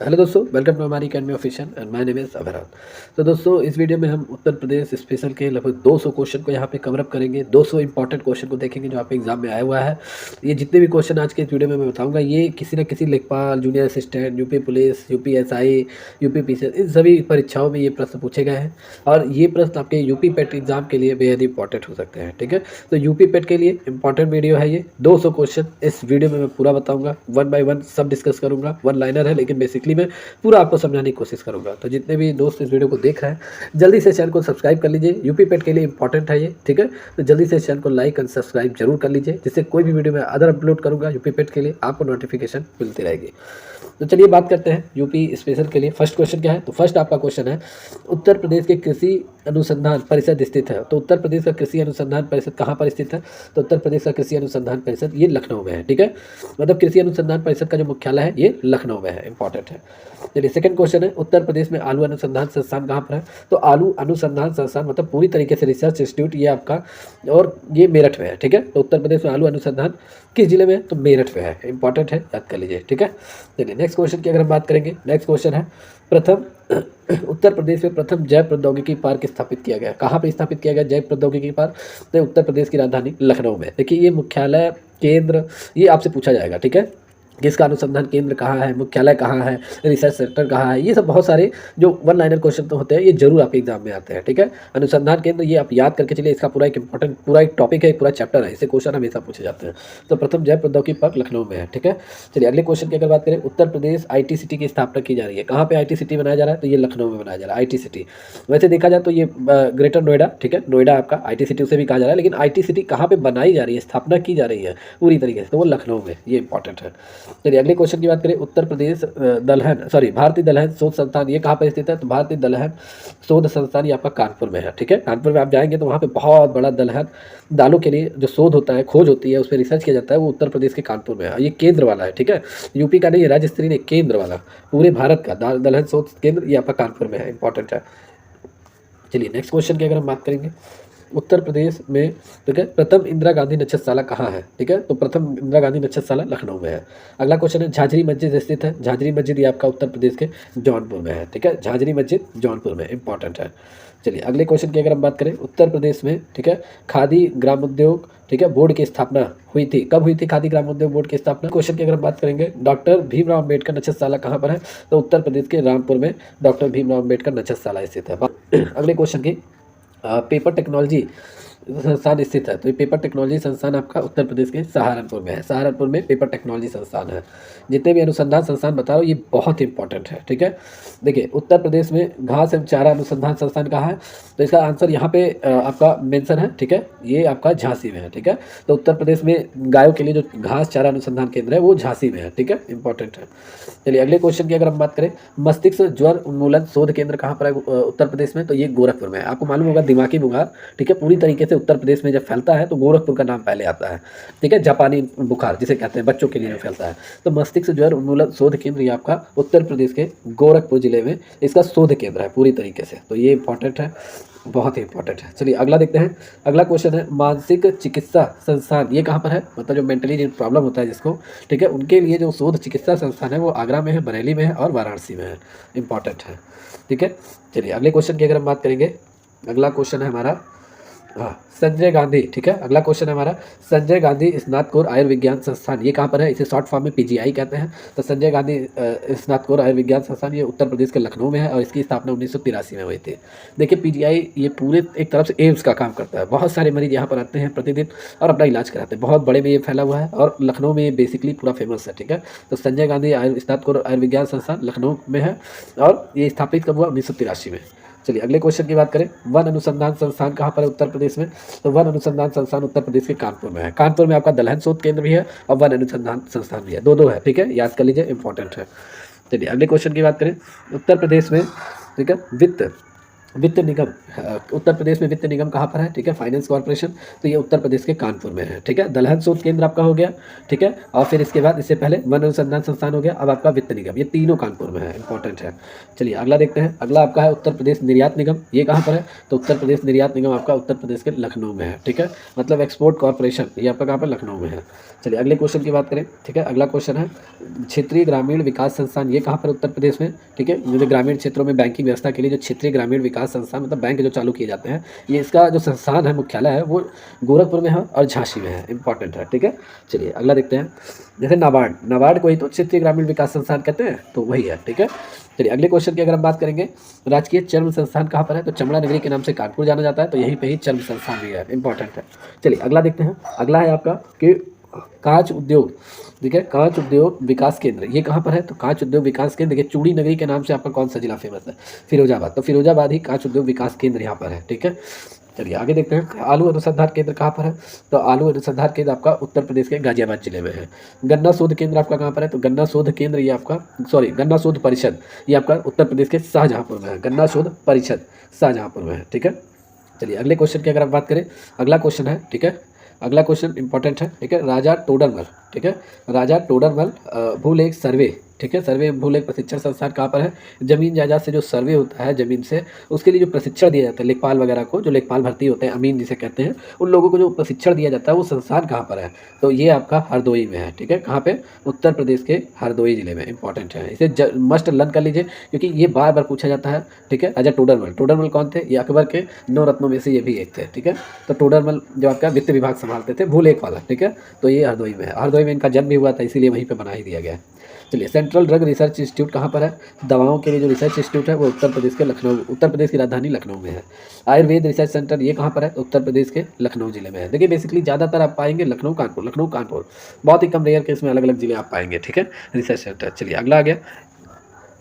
Hello दोस्तों, welcome to हमारी academy official and my name is Abhran. तो दोस्तों, इस वीडियो में हम उत्तर प्रदेश स्पेशल के लगभग 200 क्वेश्चन को यहाँ पे कवर अप करेंगे। 200 इंपॉर्टेंट क्वेश्चन को देखेंगे जो आपके एग्जाम में आया हुआ है। ये जितने भी क्वेश्चन आज के इस वीडियो में मैं बताऊंगा, ये किसी न किसी लेखपाल, junior assistant, UP police, UPSI, UP PCS, इन सभी परीक्षाओं में ये प्रश्न पूछे गए हैं। और ये प्रश्न आपके यूपी पेट एग्जाम के लिए बेहद इंपॉर्टेंट हो सकते हैं। ठीक है, तो यूपी पेट के लिए इंपॉर्टेंट वीडियो है ये। 200 क्वेश्चन इस वीडियो में मैं पूरा बताऊंगा, वन बाय वन सब डिस्कस करूंगा। वन लाइनर है लेकिन बेसिकली मैं पूरा आपको समझाने की कोशिश करूंगा। तो जितने भी दोस्त इस वीडियो को देख रहे हैं, जल्दी से चैनल को सब्सक्राइब कर लीजिए। यूपी पेट के लिए इंपॉर्टेंट है ये। ठीक है, तो जल्दी से चैनल को लाइक एंड सब्सक्राइब जरूर कर लीजिए, जिससे कोई भी वीडियो मैं अदर अपलोड करूंगा यूपी पेट के लिए आपको नोटिफिकेशन मिलती रहेगी। तो चलिए बात करते हैं यूपी स्पेशल के लिए। फर्स्ट क्वेश्चन क्या है? तो फर्स्ट आपका क्वेश्चन है, उत्तर प्रदेश के कृषि अनुसंधान परिषद स्थित है। तो उत्तर प्रदेश का कृषि अनुसंधान परिषद कहाँ पर स्थित है? तो उत्तर प्रदेश का कृषि अनुसंधान परिषद ये लखनऊ में है। ठीक है, मतलब कृषि अनुसंधान परिषद का जो मुख्यालय है ये लखनऊ में है। इंपॉर्टेंट है। चलिए सेकंड क्वेश्चन है, उत्तर प्रदेश में आलू अनुसंधान संस्थान कहाँ पर है? तो आलू अनुसंधान संस्थान मतलब पूरी तरीके से रिसर्च इंस्टीट्यूट ये आपका, और ये मेरठ में है। ठीक है, तो उत्तर प्रदेश में आलू अनुसंधान किस जिले में है? तो मेरठ में है। इंपॉर्टेंट है, याद कर लीजिए। ठीक है, चलिए नेक्स्ट क्वेश्चन की अगर हम बात करेंगे, नेक्स्ट क्वेश्चन है, प्रथम उत्तर प्रदेश में प्रथम जैव प्रौद्योगिकी पार्क स्थापित किया गया। कहाँ पर स्थापित किया गया जैव प्रौद्योगिकी पार्क? तो उत्तर प्रदेश की राजधानी लखनऊ में। देखिए, ये मुख्यालय केंद्र ये आपसे पूछा जाएगा। ठीक है, किसका अनुसंधान केंद्र कहाँ है, मुख्यालय कहाँ है, रिसर्च सेंटर कहाँ है, ये सब बहुत सारे जो वन लाइनर क्वेश्चन तो होते हैं, ये जरूर आपके एग्जाम में आते हैं। ठीक है, अनुसंधान केंद्र ये आप याद करके चलिए, इसका पूरा एक इंपॉर्टेंट पूरा एक टॉपिक है, पूरा चैप्टर है, इससे क्वेश्चन हमेशा पूछे जाते हैं। तो प्रथम जैव प्रौद्योगिकी पार्क लखनऊ में है। ठीक है, चलिए अगले क्वेश्चन की अगर बात करें, उत्तर प्रदेश IT सिटी की स्थापना की जा रही है। कहाँ पे IT सिटी बनाया जा रहा है? तो ये लखनऊ में बनाया जा रहा है IT सिटी। वैसे देखा जाए तो ये ग्रेटर नोएडा, ठीक है, नोएडा आपका IT सिटी उसे भी कहा जा रहा है, लेकिन IT सिटी कहाँ पे बनाई जा रही है, स्थापना की जा रही है पूरी तरीके से, तो वो लखनऊ में। ये इंपॉर्टेंट है। चलिए अगले क्वेश्चन की बात करें, उत्तर प्रदेश भारतीय दलहन शोध संस्थान ये कहाँ पर स्थित है? तो भारतीय दलहन शोध संस्थान ये आपका कानपुर में है। ठीक है, कानपुर में आप जाएंगे तो वहाँ पे बहुत बड़ा दलहन दालों के लिए जो शोध होता है, खोज होती है, उस पर रिसर्च किया जाता है, वो उत्तर प्रदेश के कानपुर में है। ये केंद्र वाला है। ठीक है, यूपी का नहीं, राज्य स्तरीय नहीं, केंद्र वाला, पूरे भारत का दलहन शोध केंद्र ये आपका कानपुर में है। इंपॉर्टेंट है। चलिए नेक्स्ट क्वेश्चन की अगर हम बात करेंगे, उत्तर प्रदेश में ठीक है प्रथम इंदिरा गांधी नक्षत्रशाला कहाँ है? ठीक है, तो प्रथम इंदिरा गांधी नक्षत्रशाला लखनऊ में है। अगला क्वेश्चन है, झांझरी मस्जिद स्थित है। झांझरी मस्जिद ये आपका उत्तर प्रदेश के जौनपुर में है। ठीक है, झांझरी मस्जिद जौनपुर में। इंपॉर्टेंट है। चलिए अगले क्वेश्चन की अगर हम बात करें, उत्तर प्रदेश में ठीक है खादी ग्रामोद्योग ठीक है बोर्ड की स्थापना हुई थी। कब हुई थी खादी ग्रामोद्योग बोर्ड की स्थापना? क्वेश्चन की अगर हम बात करेंगे, डॉक्टर भीमराव अम्बेडकर नक्षत्रशाला कहाँ पर है? तो उत्तर प्रदेश के रामपुर में डॉक्टर भीमराव अम्बेडकर नक्षत्रशाला स्थित है। अगले क्वेश्चन की, पेपर टेक्नोलॉजी संस्थान स्थित है। तो ये पेपर टेक्नोलॉजी संस्थान आपका उत्तर प्रदेश के सहारनपुर में है। सहारनपुर में पेपर टेक्नोलॉजी संस्थान है। जितने भी अनुसंधान संस्थान बता रहा हूँ ये बहुत इंपॉर्टेंट है। ठीक है, देखिए उत्तर प्रदेश में घास एवं चारा अनुसंधान संस्थान कहाँ है? तो इसका आंसर यहाँ पे आपका मेंशन है। ठीक है, ये आपका झांसी में है। ठीक है, तो उत्तर प्रदेश में गायों के लिए जो घास चारा अनुसंधान केंद्र है वो झांसी में है। ठीक है, इंपॉर्टेंट है। चलिए अगले क्वेश्चन की अगर हम बात करें, मस्तिष्क ज्वर उन्मूलन शोध केंद्र कहाँ पर है उत्तर प्रदेश में? तो ये गोरखपुर में है। आपको मालूम होगा दिमागी बुखार ठीक है पूरी तरीके से उत्तर प्रदेश में जब फैलता है तो गोरखपुर का नाम पहले आता है। ठीक है, जापानी बुखार जिसे कहते हैं बच्चों के लिए फैलता है, तो मस्तिष्क ज्वर उन्मूलन शोध केंद्र ये आपका उत्तर प्रदेश के गोरखपुर जिले में इसका शोध केंद्र है पूरी तरीके से। तो ये इंपॉर्टेंट है, बहुत ही इंपॉर्टेंट है। चलिए अगला देखते हैं। अगला क्वेश्चन है, मानसिक चिकित्सा संस्थान ये कहाँ पर है? मतलब जो मेंटली जो प्रॉब्लम होता है जिसको, ठीक है, उनके लिए जो शोध चिकित्सा संस्थान है वो आगरा में है, बरेली में है और वाराणसी में है। इंपॉर्टेंट है। ठीक है, चलिए अगले क्वेश्चन की अगर हम बात करेंगे, अगला क्वेश्चन है हमारा, हाँ, संजय गांधी। ठीक है, अगला क्वेश्चन है हमारा, संजय गांधी स्नातकोर आयुर्विज्ञान संस्थान ये कहाँ पर है? इसे शॉर्ट फॉर्म में PGI कहते हैं। तो संजय गांधी स्नातकोर आयुर्विज्ञान संस्थान ये उत्तर प्रदेश के लखनऊ में है और इसकी स्थापना 1983 में हुई थी। देखिए PGI ये पूरे एक तरफ से एम्स का काम करता है। बहुत सारे मरीज यहाँ पर आते हैं प्रतिदिन और अपना इलाज कराते हैं। बहुत बड़े में ये फैला हुआ है और लखनऊ में ये बेसिकली पूरा फेमस है। ठीक है, तो संजय गांधी स्नातकोर आयुर्विज्ञान संस्थान लखनऊ में है और ये स्थापित कब हुआ? 1983 में। चलिए अगले क्वेश्चन की बात करें, वन अनुसंधान संस्थान कहाँ पर है उत्तर प्रदेश में? तो वन अनुसंधान संस्थान उत्तर प्रदेश के कानपुर में है। कानपुर में आपका दलहन शोध केंद्र भी है और वन अनुसंधान संस्थान भी है, दो है। ठीक है, याद कर लीजिए, इंपॉर्टेंट है। चलिए अगले क्वेश्चन की बात करें, उत्तर प्रदेश में ठीक है वित्त वित्त निगम, उत्तर प्रदेश में वित्त निगम कहाँ पर है, ठीक है, फाइनेंस कॉर्पोरेशन, तो ये उत्तर प्रदेश के कानपुर में है, ठीक है। दलहन शोध केंद्र आपका हो गया, ठीक है, और फिर इसके बाद इससे पहले वन अनुसंधान संस्थान हो गया, अब आपका वित्त निगम, ये तीनों कानपुर में है, इंपॉर्टेंट है। चलिए अगला देखते हैं, अगला आपका है उत्तर प्रदेश निर्यात निगम, ये कहाँ पर है, तो उत्तर प्रदेश निर्यात निगम आपका उत्तर प्रदेश के लखनऊ में है, ठीक है, मतलब एक्सपोर्ट कॉर्पोरेशन ये आपका कहाँ पर, लखनऊ में है। चलिए अगले क्वेश्चन की बात करें, ठीक है, अगला क्वेश्चन है क्षेत्रीय ग्रामीण विकास संस्थान, ये कहाँ पर उत्तर प्रदेश में, ठीक है, जो ग्रामीण क्षेत्रों में बैंकिंग व्यवस्था के लिए जो क्षेत्रीय ग्रामीण विकास संस्थान मतलब बैंक जो चालू किए जाते हैं, ये इसका जो संस्थान है मुख्यालय है वो गोरखपुर में है और झांसी में है, इंपॉर्टेंट है, ठीक है। चलिए अगला देखते हैं, जैसे नाबार्ड, नाबार्ड को ही तो क्षेत्रीय ग्रामीण विकास संस्थान कहते हैं, तो वही है, ठीक है। चलिए अगले क्वेश्चन की अगर हम बात करेंगे, राजकीय चर्म संस्थान कहाँ पर है, तो चमड़ा नगरी के नाम से कानपुर जाना जाता है, तो यहीं पे ही चर्म संस्थान भी है, इंपॉर्टेंट है। चलिए अगला देखते हैं, अगला है आपका कि कांच उद्योग, ठीक है, कांच उद्योग विकास केंद्र, ये कहाँ पर है, तो कांच उद्योग विकास केंद्र, देखिए चूड़ी नगरी के नाम से आपका कौन सा जिला फेमस है, फिरोजाबाद, तो फिरोजाबाद ही कांच उद्योग विकास केंद्र यहाँ पर है, ठीक है। चलिए आगे देखते हैं, आलू अनुसंधान केंद्र कहाँ पर है, तो आलू अनुसंधान केंद्र आपका उत्तर प्रदेश के गाजियाबाद जिले में है। गन्ना शोध केंद्र आपका कहाँ पर है, तो गन्ना शोध केंद्र ये आपका गन्ना शोध परिषद ये आपका उत्तर प्रदेश के शाहजहाँपुर में है, गन्ना शोध परिषद शाहजहाँपुर में है, ठीक है। चलिए अगले क्वेश्चन की अगर आप बात करें, अगला क्वेश्चन है, ठीक है, अगला क्वेश्चन इंपॉर्टेंट है, ठीक है, राजा टोडरमल, ठीक है, राजा टोडरमल भूलेख सर्वे, ठीक है, सर्वे भूलेख प्रशिक्षण संस्थान कहाँ पर है, जमीन जायदाद से जो सर्वे होता है जमीन से, उसके लिए जो प्रशिक्षण दिया जाता है लेखपाल वगैरह को, जो लेखपाल भर्ती होते हैं अमीन जिसे कहते हैं, उन लोगों को जो प्रशिक्षण दिया जाता है वो संस्थान कहाँ पर है, तो ये आपका हरदोई में है, ठीक है, कहाँ पे, उत्तर प्रदेश के हरदोई जिले में, इंपॉर्टेंट है, इसे मस्ट लर्न कर लीजिए क्योंकि ये बार बार पूछा जाता है, ठीक है। राजा टोडरमल, टोडरमल कौन थे, ये अकबर के 9 रत्नों में से ये भी एक थे, ठीक है, तो टोडरमल जो आपका वित्त विभाग संभालते थे भूलेख वाला, ठीक है, तो ये हरदोई में है, हरदोई में इनका जन्म भी हुआ था इसीलिए वहीं पर बना ही दिया गया है। चलिए सेंट्रल ड्रग रिसर्च इंस्टीट्यूट कहाँ पर है, दवाओं के लिए जो रिसर्च इंस्टीट्यूट है वो उत्तर प्रदेश के लखनऊ, उत्तर प्रदेश की राजधानी लखनऊ में है। आयुर्वेद रिसर्च सेंटर ये कहाँ पर है, उत्तर प्रदेश के लखनऊ जिले में है। देखिए बेसिकली ज़्यादातर आप पाएंगे लखनऊ कानपुर, बहुत ही कम रेयर केस में अलग अलग जिले आप पाएंगे, ठीक है, रिसर्च सेंटर। चलिए अगला आ गया,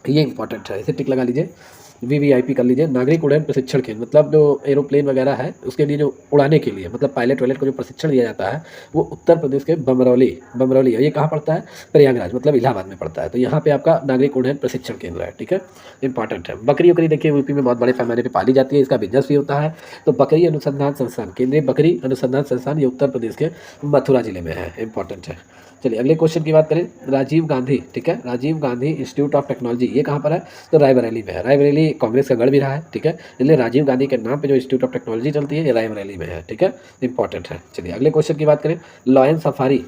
ये इंपॉर्टेंट है, इसे टिक लगा लीजिए, वीवीआईपी कर लीजिए, नागरिक उड्डयन प्रशिक्षण केंद्र, मतलब जो एरोप्लेन वगैरह है उसके लिए जो उड़ाने के लिए मतलब पायलट वायलट को जो प्रशिक्षण दिया जाता है वो उत्तर प्रदेश के बमरौली है, ये कहाँ पड़ता है, प्रयागराज मतलब इलाहाबाद में पड़ता है, तो यहाँ पे आपका नागरिक उड्डयन प्रशिक्षण केंद्र है, ठीक है, इंपॉर्टेंट है। बकरी उकरी देखिए यूपी में बहुत बड़े पैमाने पर पाली जाती है, इसका बिजनेस भी होता है, तो बकरी अनुसंधान संस्थान, केंद्रीय बकरी अनुसंधान संस्थान ये उत्तर प्रदेश के मथुरा जिले में है, इंपॉर्टेंट है। चलिए अगले क्वेश्चन की बात करें, राजीव गांधी, ठीक है, Rajiv Gandhi institute of technology ये कहाँ पर है, तो रायबरेली में है, रायबरेली कांग्रेस का गढ़ भी रहा है, ठीक है, इसलिए राजीव गांधी के नाम पे जो इंस्टीट्यूट ऑफ टेक्नोलॉजी चलती है ये रायबरेली में है, ठीक है, इंपॉर्टेंट है। चलिए अगले क्वेश्चन की बात करें, लॉयन सफारी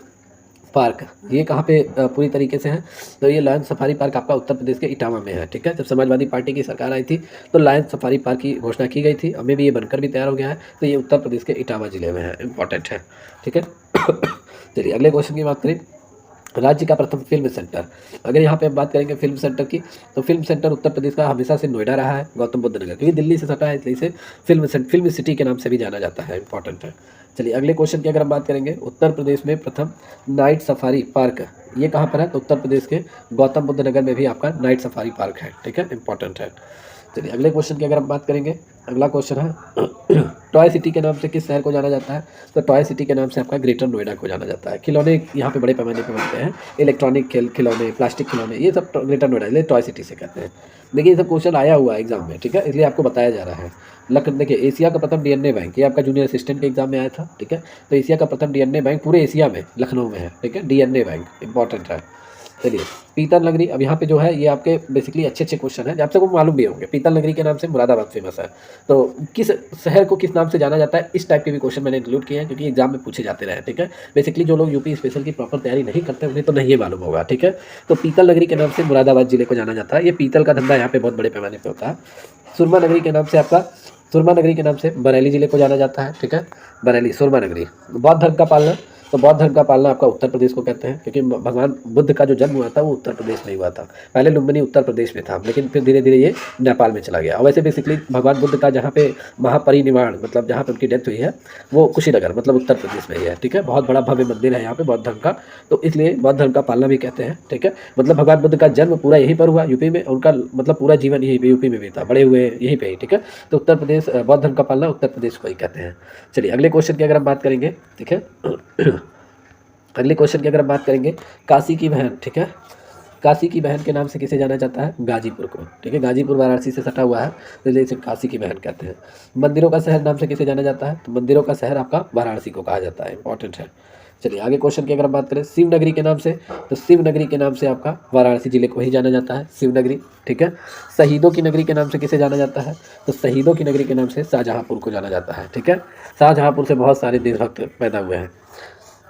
पार्क ये कहाँ पे पूरी तरीके से है, तो ये लायन सफारी पार्क आपका उत्तर प्रदेश के इटावा में है, ठीक है। जब समाजवादी पार्टी की सरकार आई थी तो लायन सफारी पार्क की घोषणा की गई थी, अभी भी ये बनकर भी तैयार हो गया है, तो ये उत्तर प्रदेश के इटावा जिले में है, इंपॉर्टेंट है, ठीक है। चलिए अगले क्वेश्चन की बात करें, राज्य का प्रथम फिल्म सेंटर, अगर यहाँ पे हम बात करेंगे फिल्म सेंटर की, तो फिल्म सेंटर उत्तर प्रदेश का हमेशा से नोएडा रहा है, गौतम बुद्ध नगर, क्योंकि दिल्ली से सटा है इसलिए इसे फिल्म सिटी के नाम से भी जाना जाता है, इंपॉर्टेंट है। चलिए अगले क्वेश्चन की अगर हम बात करेंगे, उत्तर प्रदेश में प्रथम नाइट सफारी पार्क ये कहाँ पर है, तो उत्तर प्रदेश के गौतम बुद्ध नगर में भी आपका नाइट सफारी पार्क है, ठीक है, इंपॉर्टेंट है। चलिए अगले क्वेश्चन की अगर हम बात करेंगे, अगला क्वेश्चन है टॉय सिटी के नाम से किस शहर को जाना जाता है, तो टॉय सिटी के नाम से आपका ग्रेटर नोएडा को जाना जाता है। खिलौने यहाँ पे बड़े पैमाने पे बनते हैं, इलेक्ट्रॉनिक खिलौने, प्लास्टिक खिलौने, ये सब ग्रेटर नोएडा इसलिए टॉय सिटी से कहते हैं। देखिए ये सब क्वेश्चन आया हुआ है एग्जाम में, ठीक है, इसलिए आपको बताया जा रहा है। देखिए एशिया का प्रथम डीएनए बैंक ये आपका जूनियर असिस्टेंट के एग्जाम में आया था, ठीक है, तो एशिया का प्रथम डीएनए बैंक पूरे एशिया में लखनऊ में है, ठीक है, डीएनए बैंक इंपॉर्टेंट है। चलिए पीतल नगरी, अब यहाँ पे जो है ये आपके बेसिकली अच्छे क्वेश्चन हैं, आप सबको मालूम भी होंगे, पीतल नगरी के नाम से मुरादाबाद फेमस है, तो किस शहर को किस नाम से जाना जाता है, इस टाइप के भी क्वेश्चन मैंने इंक्लूड किए हैं क्योंकि एग्जाम में पूछे जाते रहे, ठीक है। बेसिकली जो लोग यूपी स्पेशल की प्रॉपर तैयारी नहीं करते उन्हें तो नहीं मालूम होगा, ठीक है। तो पीतल नगरी के नाम से मुरादाबाद जिले को जाना जाता है, ये पीतल का धंधा यहाँ पे बहुत बड़े पैमाने पर होता है। सुरमा नगरी के नाम से आपका सुरमा नगरी के नाम से बरेली जिले को जाना जाता है, ठीक है, बरेली सुरमा नगरी। बौद्ध धर्म का पालना, तो बौद्ध धर्म का पालना आपका उत्तर प्रदेश को कहते हैं क्योंकि भगवान बुद्ध का जो जन्म हुआ था वो उत्तर प्रदेश में हुआ था, पहले लुम्बिनी उत्तर प्रदेश में था लेकिन फिर धीरे धीरे ये नेपाल में चला गया। और वैसे बेसिकली भगवान बुद्ध का जहाँ पे महापरिनिर्वाण मतलब जहाँ पे उनकी डेथ हुई है वो कुशीनगर मतलब उत्तर प्रदेश में ही है, ठीक है, बहुत बड़ा भव्य मंदिर है यहाँ पे बौद्ध धर्म का, तो इसलिए बौद्ध धर्म का पालना भी कहते हैं, ठीक है। मतलब भगवान बुद्ध का जन्म पूरा यहीं पर हुआ यूपी में, उनका मतलब पूरा जीवन यहीं पे यूपी में भी था, बड़े हुए यहीं पे ही, ठीक है, तो उत्तर प्रदेश बौद्ध धर्म का पालना उत्तर प्रदेश को ही कहते हैं। चलिए अगले क्वेश्चन की अगर हम बात करेंगे, ठीक है, अगले क्वेश्चन की अगर हम बात करेंगे, काशी की बहन, ठीक है, काशी की बहन के नाम से किसे जाना जाता है? गाजीपुर को, ठीक है। गाजीपुर वाराणसी से सटा हुआ है, तो इसलिए इसे काशी की बहन कहते हैं। मंदिरों का शहर नाम से किसे जाना जाता है? तो मंदिरों का शहर आपका वाराणसी को कहा जाता है, इंपॉर्टेंट है। चलिए आगे क्वेश्चन की अगर हम बात करें शिवनगरी के नाम से, तो शिवनगरी के नाम से आपका वाराणसी जिले को ही जाना जाता है, शिवनगरी, ठीक है। शहीदों की नगरी के नाम से किसे जाना जाता है? तो शहीदों की नगरी के नाम से शाहजहाँपुर को जाना जाता है, ठीक है। शाहजहाँपुर से बहुत सारे देशभक्त पैदा हुए हैं।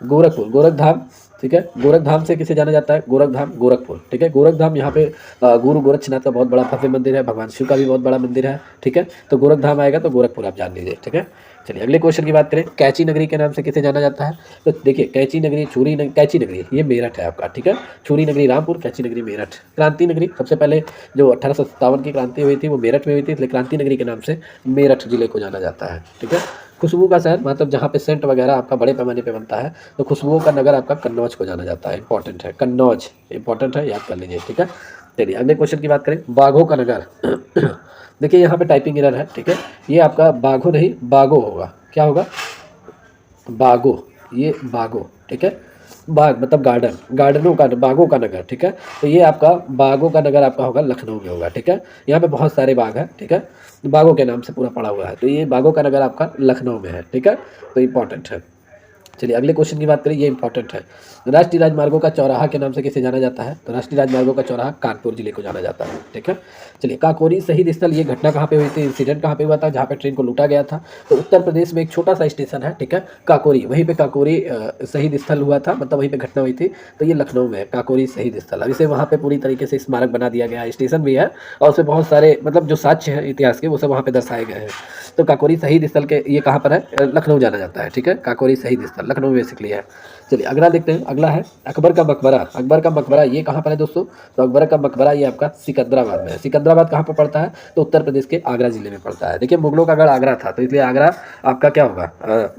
गोरखपुर, गोरखधाम, ठीक है। गोरखधाम से किसे जाना जाता है? गोरखधाम, गोरखपुर, ठीक है। गोरखधाम यहाँ पे गुरु गोरक्षनाथ का बहुत बड़ा भव्य मंदिर है, भगवान शिव का भी बहुत बड़ा मंदिर है, ठीक है। तो गोरखधाम आएगा तो गोरखपुर आप जान लीजिए, ठीक है। चलिए अगले क्वेश्चन की बात करें, कैची नगरी के नाम से किसे जाना जाता है? तो देखिए कैची नगरी, कैची नगरी ये मेरठ है आपका, ठीक है। छुरी नगरी रामपुर, कैची नगरी मेरठ। क्रांति नगरी, सबसे पहले जो 1857 की क्रांति हुई थी वो मेरठ में हुई थी, इसलिए क्रांति नगरी के नाम से मेरठ जिले को जाना जाता है, ठीक है। खुशबू का शहर, मतलब जहाँ पे सेंट वगैरह आपका बड़े पैमाने पे बनता है, तो खुशबुओं का नगर आपका कन्नौज को जाना जाता है, इंपॉर्टेंट है। कन्नौज इंपॉर्टेंट है, याद कर लीजिए, ठीक है। चलिए अगले क्वेश्चन की बात करें, बाघों का नगर। देखिए यहाँ पे टाइपिंग एरर है, ठीक है। ये आपका बाघो नहीं बागो होगा, क्या होगा? बागो, ये बागो, ठीक है। बाग मतलब गार्डन, गार्डनों का, बागों का नगर, ठीक है। तो ये आपका बागों का नगर आपका होगा लखनऊ में होगा, ठीक है। यहाँ पे बहुत सारे बाग हैं, ठीक है। बागों के नाम से पूरा पड़ा हुआ है, तो ये बागों का नगर आपका लखनऊ में है, ठीक है। तो इंपॉर्टेंट है। चलिए अगले क्वेश्चन की बात करें, ये इंपॉर्टेंट है। राष्ट्रीय राजमार्गों का चौराहा के नाम से किसे जाना जाता है? तो राष्ट्रीय राजमार्गों का चौराहा कानपुर जिले को जाना जाता है, ठीक है। चलिए काकोरी शहीद स्थल, ये घटना कहाँ पे हुई थी, इंसिडेंट कहाँ पे हुआ था, जहाँ पे ट्रेन को लूटा गया था? तो उत्तर प्रदेश में एक छोटा सा स्टेशन है, ठीक है, काकोरी, वहीं पे काकोरी शहीद स्थल हुआ था, मतलब वहीं पे घटना हुई थी। तो ये लखनऊ में है काकोरी शहीद स्थल। अब इसे वहाँ पे पूरी तरीके से स्मारक बना दिया गया है, स्टेशन भी है और उसमें बहुत सारे मतलब जो साक्ष्य हैं इतिहास के वो सब वहाँ पे दर्शाए गए हैं। तो काकोरी शहीद स्थल के ये कहाँ पर है? लखनऊ जाना जाता है, ठीक है। काकोरी शहीद स्थल लखनऊ में बेसिकली है। चलिए अगला देखते हैं, अगला है अकबर का मकबरा। अकबर का मकबरा ये कहाँ पर है दोस्तों? तो अकबर का मकबरा ये आपका सिकंदराबाद में है। सिकंदराबाद कहाँ पर पड़ता है? तो उत्तर प्रदेश के आगरा जिले में पड़ता है। देखिए मुगलों का गढ़ आगरा था, तो इसलिए आगरा आपका क्या होगा?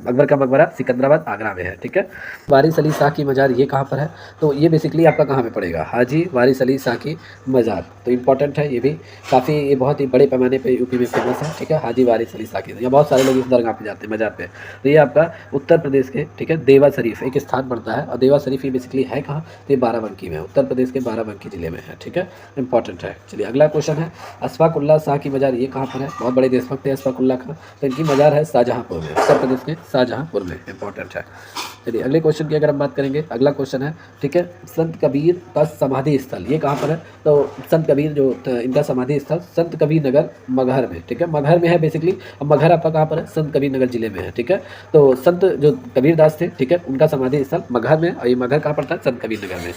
अकबर का मकबरा सिकंदराबाद आगरा में है, ठीक है। वारिस अली शाह की मजार ये कहाँ पर है? तो ये बेसिकली आपका कहाँ पे पड़ेगा? हाजी वारिस अली शाह की मजार, तो इंपॉर्टेंट है ये भी काफ़ी, ये बहुत ही बड़े पैमाने पे यूपी में फेमस है, ठीक है। हाजी वारिस अली शाह की, यहाँ बहुत सारे लोग इस दरगाह पे जाते हैं, मजार पे। तो ये आपका उत्तर प्रदेश के, ठीक है, देवा शरीफ एक स्थान पड़ता है, और देवा शरीफ ये बेसिकली है कहाँ? तो ये बाराबंकी में, उत्तर प्रदेश के बाराबंकी जिले में है, ठीक है, इंपॉर्टेंट है। चलिए अगला क्वेश्चन है, अशफाक उल्लाह शाह की मजार ये कहाँ पर है? बहुत बड़े देशभक्त है अशफाक उल्लाह खां, तो इनकी मजार है शाहजहाँपुर में, उत्तर प्रदेश के शाहजहाँपुर में, इंपॉर्टेंट है। चलिए अगले क्वेश्चन की अगर हम बात करेंगे, अगला क्वेश्चन है, ठीक है, संत कबीर का समाधि स्थल ये कहाँ पर है? तो संत कबीर जो इनका समाधि स्थल संत कबीर नगर मगहर में, ठीक है, मगहर में है बेसिकली। अब मगहर आपका कहाँ पर है? संत कबीर नगर जिले में है, ठीक है। तो संत जो कबीर दास थे, ठीक है, उनका समाधि स्थल मगहर में, और ये मगहर कहाँ पड़ता है? संत कबीर नगर में।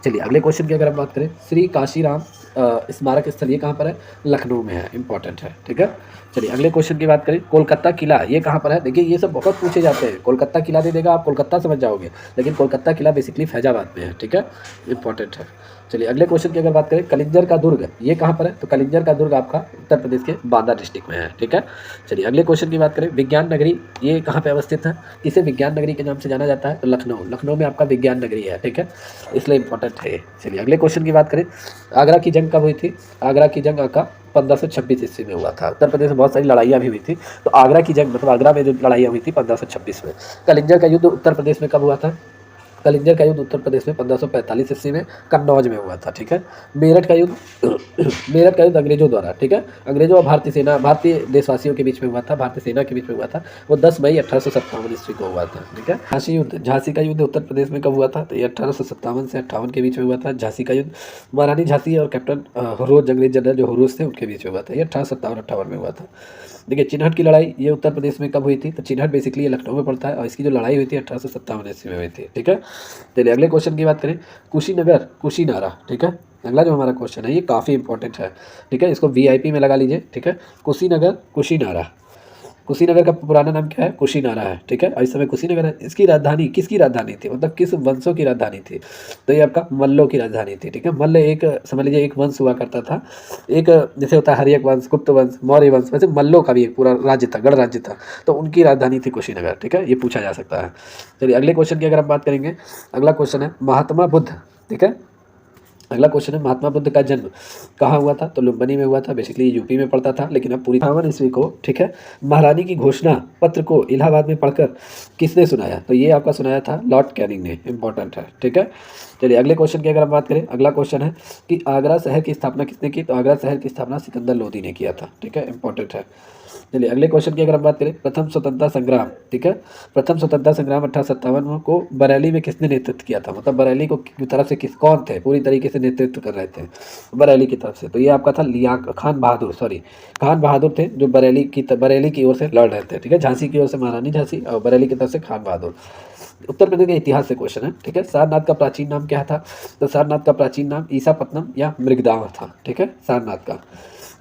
चलिए अगले क्वेश्चन की अगर हम बात करें, श्री काशीराम स्मारक स्थल ये कहाँ पर है? लखनऊ में है, इंपॉर्टेंट है, ठीक है। चलिए अगले क्वेश्चन की बात करें, कोलकाता किला ये कहाँ पर है? देखिए ये सब बहुत पूछे जाते हैं, कोलकाता किला दे देगा आप कोलकाता समझ जाओगे, लेकिन कोलकाता किला बेसिकली फैजाबाद में है, ठीक है, इंपॉर्टेंट है। चलिए अगले क्वेश्चन की अगर बात करें, कलिंजर का दुर्ग ये कहाँ पर है? तो कलिंजर का दुर्ग आपका उत्तर प्रदेश के बांदा डिस्ट्रिक्ट में है, ठीक है। चलिए अगले क्वेश्चन की बात करें, विज्ञान नगरी ये कहाँ पे अवस्थित है? किसे विज्ञान नगरी के नाम से जाना जाता है? तो लखनऊ, लखनऊ में आपका विज्ञान नगरी है, ठीक है, इसलिए इंपॉर्टेंट है। चलिए अगले क्वेश्चन की बात करें, आगरा की जंग कब हुई थी? आगरा की जंग आपका 1526 ईस्वी में हुआ था। उत्तर प्रदेश में बहुत सारी लड़ाइयाँ भी हुई थी, तो आगरा की जंग मतलब आगरा में जो लड़ाइयाँ हुई थी 1526 में। कलिंजर का युद्ध उत्तर प्रदेश में कब हुआ था? कलिंजर का युद्ध उत्तर प्रदेश में 1545 ईस्वी में कन्नौज में हुआ था, ठीक है। मेरठ का युद्ध मेरठ का युद्ध अंग्रेजों द्वारा, ठीक है, अंग्रेजों और भारतीय सेना, भारतीय देशवासियों के बीच में हुआ था, भारतीय सेना के बीच में हुआ था, वो 10 मई 1857 ईस्वी को हुआ था, ठीक है। झांसी युद्ध, झांसी का युद्ध उत्तर प्रदेश में कब हुआ था? तो ये 1857 से 58 के बीच में हुआ था झांसी का युद्ध। महारानी झांसी और कैप्टन हुर्रोज, अंग्रेज जनरल जो हुर्रोज थे उनके बीच में हुआ था, ये 1857-58 में हुआ था। देखिए चिन्हट की लड़ाई ये उत्तर प्रदेश में कब हुई थी? तो चिन्हट बेसिकली ये लखनऊ में पड़ता है, और इसकी जो लड़ाई हुई थी 1857 ईस्वी में हुई थी, ठीक है। चलिए अगले क्वेश्चन की बात करें, कुशीनगर कुशीनारा, ठीक है, अगला जो हमारा क्वेश्चन है ये काफ़ी इंपॉर्टेंट है, ठीक है, इसको VIP में लगा लीजिए, ठीक है। कुशीनगर कुशीनारा, कुशीनगर का पुराना नाम क्या है? कुशीनारा है, ठीक है, और इस समय कुशीनगर है। इसकी राजधानी किसकी राजधानी थी, मतलब किस वंशों की राजधानी थी? तो ये आपका मल्लों की राजधानी थी, ठीक है। मल्ल एक समझ लीजिए एक वंश हुआ करता था, एक जैसे होता है हर्यक वंश, गुप्त वंश, मौर्य वंश, वैसे मल्लों का भी एक पूरा राज्य था, गढ़ राज्य था, तो उनकी राजधानी थी कुशीनगर, ठीक है, ये पूछा जा सकता है। चलिए अगले क्वेश्चन की अगर हम बात करेंगे, अगला क्वेश्चन है महात्मा बुद्ध, ठीक है, अगला क्वेश्चन है महात्मा बुद्ध का जन्म कहाँ हुआ था? तो लुम्बिनी में हुआ था। बेसिकली यूपी में पड़ता था, लेकिन अब पूरी 58 ईस्वी को, ठीक है, महारानी की घोषणा पत्र को इलाहाबाद में पढ़कर किसने सुनाया? तो ये आपका सुनाया था लॉर्ड कैनिंग ने। इंपॉर्टेंट है, ठीक है। चलिए अगले क्वेश्चन की अगर हम बात करें, अगला क्वेश्चन है कि आगरा शहर की स्थापना किसने की? तो आगरा शहर की स्थापना सिकंदर लोदी ने किया था, ठीक है। इंपॉर्टेंट है। चलिए अगले क्वेश्चन की अगर हम बात करें, प्रथम स्वतंत्रता संग्राम, ठीक है, प्रथम स्वतंत्रता संग्राम 1857 को बरेली में किसने नेतृत्व किया था? मतलब बरेली को की तरफ से किस कौन थे पूरी तरीके से नेतृत्व कर रहे थे बरेली की तरफ से? तो ये आपका था लिया खान बहादुर, सॉरी खान बहादुर थे, जो बरेली की ओर से लड़ रहे थे, ठीक है। झांसी की ओर से महारानी झांसी और बरेली की तरफ से खान बहादुर। उत्तर प्रदेश के इतिहास से क्वेश्चन है, ठीक है। सारनाथ का प्राचीन नाम क्या था? तो सारनाथ का प्राचीन नाम ईसापत्तनम या मृगदाव था, ठीक है, सारनाथ का।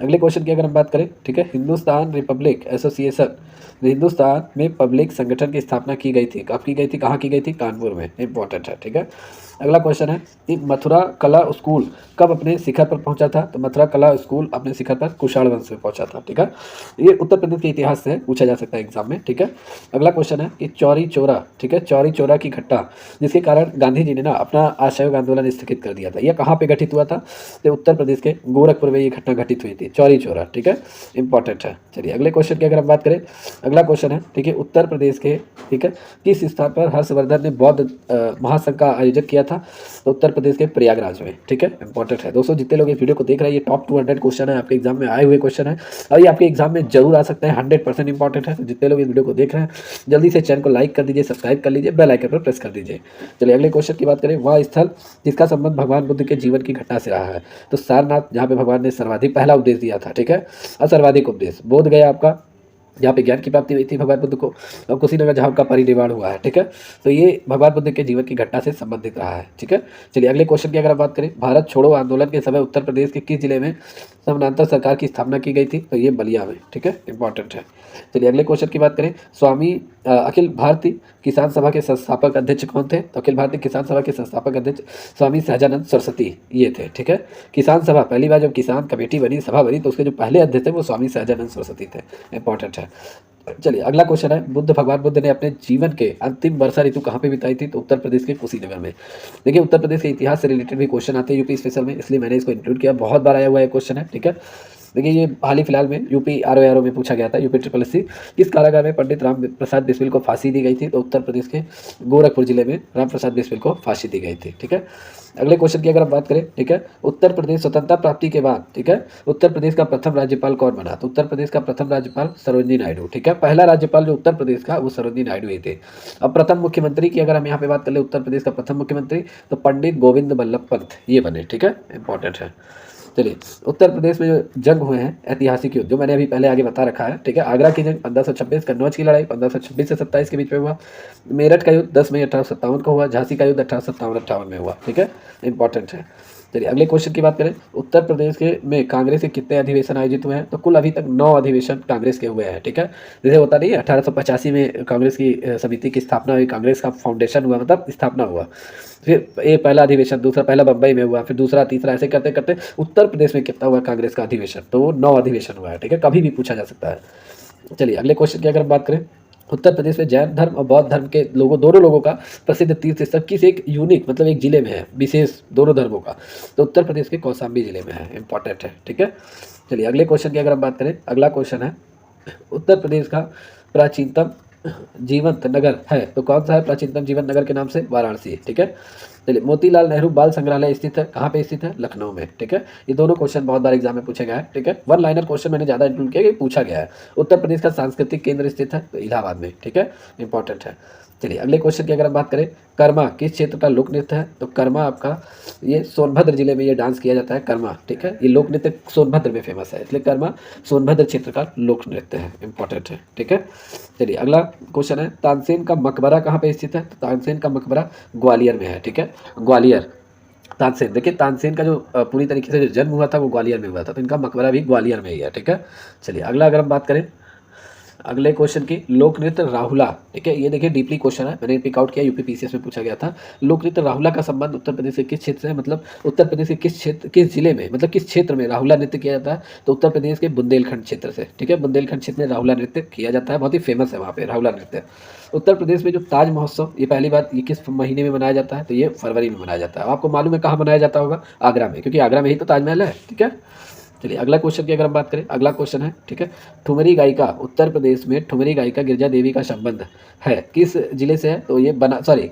अगले क्वेश्चन की अगर हम बात करें, ठीक है, हिंदुस्तान रिपब्लिक एसोसिएशन, हिंदुस्तान में पब्लिक संगठन की स्थापना की गई थी, कब की गई थी, कहाँ की गई थी? कानपुर में। इंपॉर्टेंट है, ठीक है। अगला क्वेश्चन है कि मथुरा कला स्कूल कब अपने शिखर पर पहुंचा था? तो मथुरा कला स्कूल अपने शिखर पर कुषाण वंश में पहुंचा था, ठीक है। ये उत्तर प्रदेश के इतिहास से पूछा जा सकता है एग्जाम में, ठीक है। अगला क्वेश्चन है कि चौरी चौरा, ठीक है, चौरी चौरा की घटना जिसके कारण गांधी जी ने ना अपना असहयोग आंदोलन स्थगित कर दिया था, यह कहाँ पे घटित हुआ था? तो उत्तर प्रदेश के गोरखपुर में ये घटना घटित हुई थी, चौरी चौरा, ठीक है। इंपॉर्टेंट है। चलिए अगले क्वेश्चन की अगर हम बात करें, अगला क्वेश्चन है, ठीक है, उत्तर प्रदेश के, ठीक है, किस स्थान पर हर्षवर्धन ने बौद्ध महासंघ का आयोजन किया था? तो उत्तर प्रदेश के प्रयागराज में, ठीक है। इंपॉर्टेंट है। दोस्तों जितने लोग इस वीडियो को देख रहे हैं, ये टॉप 200 क्वेश्चन है, आपके एग्जाम में आए हुए क्वेश्चन है और ये आपके एग्जाम में जरूर आ सकता है, 100% इंपॉर्टेंट है। तो जितने लोग इस वीडियो को देख रहे हैं, जल्दी से चैनल को लाइक कर दीजिए, सब्सक्राइब कर लीजिए, बेल आइकन पर प्रेस कर दीजिए। चलिए अगले क्वेश्चन की बात करें, वह स्थल जिसका संबंध भगवान बुद्ध के जीवन की घटना से रहा है? तो सारनाथ, जहाँ पे भगवान ने सर्वाधिक पहला उपदेश दिया था, ठीक है, और सर्वाधिक उपदेश। बोध गया आपका, जहाँ पे ज्ञान की प्राप्ति हुई थी भगवान बुद्ध को, और कुशीनगर जहाँ उनका परिनिर्वाण हुआ है, ठीक है। तो ये भगवान बुद्ध के जीवन की घटना से संबंधित रहा है, ठीक है। चलिए अगले क्वेश्चन की अगर हम बात करें, भारत छोड़ो आंदोलन के समय उत्तर प्रदेश के किस जिले में समानांतर सरकार की स्थापना की गई थी? तो ये बलिया में, ठीक है। इंपॉर्टेंट है। चलिए अगले क्वेश्चन की बात करें, स्वामी अखिल भारतीय किसान सभा के संस्थापक अध्यक्ष कौन थे? तो अखिल भारतीय किसान सभा के संस्थापक अध्यक्ष स्वामी सहजानंद सरस्वती ये थे, ठीक है। किसान सभा, पहली बार जब किसान कमेटी बनी, सभा बनी, तो उसके जो पहले अध्यक्ष थे वो स्वामी सहजानंद सरस्वती थे। इंपॉर्टेंट है। चलिए अगला क्वेश्चन है, भगवान बुद्ध ने अपने जीवन के अंतिम वर्षा ऋतु कहाँ पे बिताई थी? तो उत्तर प्रदेश के कुशीनगर में। देखिए उत्तर प्रदेश के इतिहास से रिलेटेड भी क्वेश्चन आते हैं यूपी स्पेशल में, इसलिए मैंने इसको इंक्लूड किया। बहुत बार आया हुआ है क्वेश्चन है, ठीक है। देखिए ये हाल ही फिलहाल में यूपी आरओ में पूछा गया था, यूपी SSC, किस कारागार में पंडित राम प्रसाद बिस्मिल को फांसी दी गई थी? तो उत्तर प्रदेश के गोरखपुर जिले में राम प्रसाद बिस्मिल को फांसी दी गई थी, ठीक है। अगले क्वेश्चन की अगर हम बात करें, ठीक है, उत्तर प्रदेश स्वतंत्रता प्राप्ति के बाद, ठीक है, उत्तर प्रदेश का प्रथम राज्यपाल कौन बना? तो उत्तर प्रदेश का प्रथम राज्यपाल सरोजिनी नायडू, ठीक है। पहला राज्यपाल जो उत्तर प्रदेश का वो सरोजिनी नायडू ही थे। अब प्रथम मुख्यमंत्री की अगर हम यहाँ पे बात कर ले, उत्तर प्रदेश का प्रथम मुख्यमंत्री, तो पंडित गोविंद बल्लभ पंत ये बने, ठीक है। इंपॉर्टेंट है। चलिए उत्तर प्रदेश में जो जंग हुए हैं ऐतिहासिक युद्ध, जो मैंने अभी पहले आगे बता रखा है, ठीक है। आगरा की जंग 1526, कन्नौज की लड़ाई 1526 से 27 के बीच में हुआ, मेरठ का युद्ध 10 मई 1857 को हुआ, झांसी का युद्ध 1857-58 में हुआ, ठीक है। इंपॉर्टेंट है। चलिए अगले क्वेश्चन की बात करें, उत्तर प्रदेश के में कांग्रेस के कितने अधिवेशन आयोजित हुए हैं? तो कुल अभी तक 9 अधिवेशन कांग्रेस के हुए हैं, ठीक है। जैसे होता नहीं है 1885 में कांग्रेस की समिति की स्थापना हुई, कांग्रेस का फाउंडेशन हुआ, मतलब स्थापना हुआ, फिर ये पहला अधिवेशन, दूसरा पहला बम्बई में हुआ, फिर दूसरा तीसरा, ऐसे करते करते उत्तर प्रदेश में कितना हुआ कांग्रेस का अधिवेशन? तो वो 9 अधिवेशन हुआ है, ठीक है, कभी भी पूछा जा सकता है। चलिए अगले क्वेश्चन की अगर हम बात करें, उत्तर प्रदेश में जैन धर्म और बौद्ध धर्म के लोगों, दोनों लोगों का प्रसिद्ध तीर्थ स्थल किस एक यूनिक, मतलब एक जिले में है, विशेष दोनों धर्मों का? तो उत्तर प्रदेश के कौशाम्बी जिले में है। इंपॉर्टेंट है, ठीक है। चलिए अगले क्वेश्चन की अगर हम बात करें, अगला क्वेश्चन है, उत्तर प्रदेश का प्राचीनतम जीवंत नगर है तो कौन सा है? प्राचीनतम जीवंत नगर के नाम से वाराणसी, ठीक है। चलिए मोतीलाल नेहरू बाल संग्रहालय स्थित है, कहाँ पे स्थित है? लखनऊ में, ठीक है। ये दोनों क्वेश्चन बहुत बार एग्जाम में पूछे गए हैं, ठीक है। वन लाइनर क्वेश्चन मैंने ज़्यादा इंक्लूड किया कि पूछा गया है। उत्तर प्रदेश का सांस्कृतिक केंद्र स्थित है तो इलाहाबाद में, ठीक है। इंपॉर्टेंट है। चलिए अगले क्वेश्चन की अगर हम बात करें, कर्मा किस क्षेत्र का लोक नृत्य है? तो कर्मा आपका ये सोनभद्र जिले में ये डांस किया जाता है, कर्मा, ठीक है। ये लोक नृत्य सोनभद्र में फेमस है, इसलिए कर्मा सोनभद्र क्षेत्र का लोक नृत्य है। इंपॉर्टेंट है, ठीक है। चलिए अगला क्वेश्चन है, तानसेन का मकबरा कहाँ पे स्थित है? तो तानसेन का मकबरा ग्वालियर में है, ठीक है, ग्वालियर। तानसेन, देखिए तानसेन का जो पूरी तरीके से जो जन्म हुआ था वो ग्वालियर में हुआ था, तो इनका मकबरा भी ग्वालियर में ही है, ठीक है। चलिए अगला अगर हम बात करें, अगले क्वेश्चन की लोक नृत्य राहुला, ठीक है, ये देखिए डीपली क्वेश्चन है, मैंने पिक आउट किया, यूपी पीसीएस में पूछा गया था। लोक नृत्य राहुला का संबंध उत्तर प्रदेश के किस क्षेत्र से है, मतलब उत्तर प्रदेश के किस क्षेत्र, किस जिले में, मतलब किस क्षेत्र में राहुला नृत्य किया जाता है, तो उत्तर प्रदेश के बुंदेलखंड क्षेत्र से, ठीक है, बुंदेलखंड क्षेत्र में राहुला नृत्य किया जाता है, बहुत ही फेमस है वहाँ पे राहुला नृत्य। उत्तर प्रदेश में जो ताज महोत्सव, ये पहली बात, ये किस महीने में मनाया जाता है, तो ये फरवरी में मनाया जाता है। आपको मालूम है कहाँ मनाया जाता होगा, आगरा में, क्योंकि आगरा में ही तो ताजमहल है, ठीक है। चलिए अगला क्वेश्चन की अगर हम बात करें, अगला क्वेश्चन है, ठीक है, ठुमरी गायिका, उत्तर प्रदेश में ठुमरी गायिका गिरजा देवी का संबंध है किस जिले से है, तो ये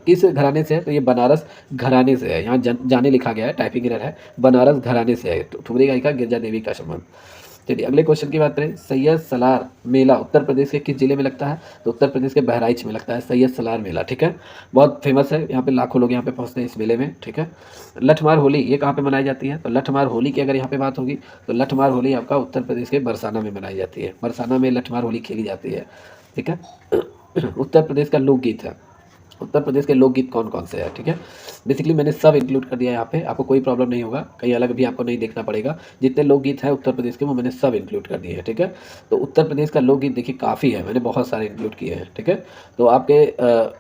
किस घराने से है, तो ये बनारस घराने से है। यहाँ जाने लिखा गया है, टाइपिंग एरर है, बनारस घराने से है ठुमरी गायिका गिरजा देवी का संबंध। चलिए अगले क्वेश्चन की बात करें, सैयद सलार मेला उत्तर प्रदेश के किस जिले में लगता है, तो उत्तर प्रदेश के बहराइच में लगता है सैयद सलार मेला, ठीक है, बहुत फेमस है, यहाँ पे लाखों लोग यहाँ पे पहुँचते हैं इस मेले में, ठीक है। लठमार होली ये कहाँ पे मनाई जाती है, तो लठमार होली की अगर यहाँ पे बात होगी, तो लठमार होली आपका उत्तर प्रदेश के बरसाना में मनाई जाती है, बरसाना में लठमार होली खेली जाती है, ठीक है। उत्तर प्रदेश का लोकगीत है, उत्तर प्रदेश के लोकगीत कौन कौन से हैं, ठीक है। बेसिकली मैंने सब इंक्लूड कर दिया है यहाँ पे, आपको कोई प्रॉब्लम नहीं होगा, कहीं अलग भी आपको नहीं देखना पड़ेगा, जितने लोकगीत हैं उत्तर प्रदेश के वो मैंने सब इंक्लूड कर दिए हैं, ठीक है। तो उत्तर प्रदेश का लोकगीत देखिए काफ़ी है, मैंने बहुत सारे इंक्लूड किए हैं, ठीक है। तो आपके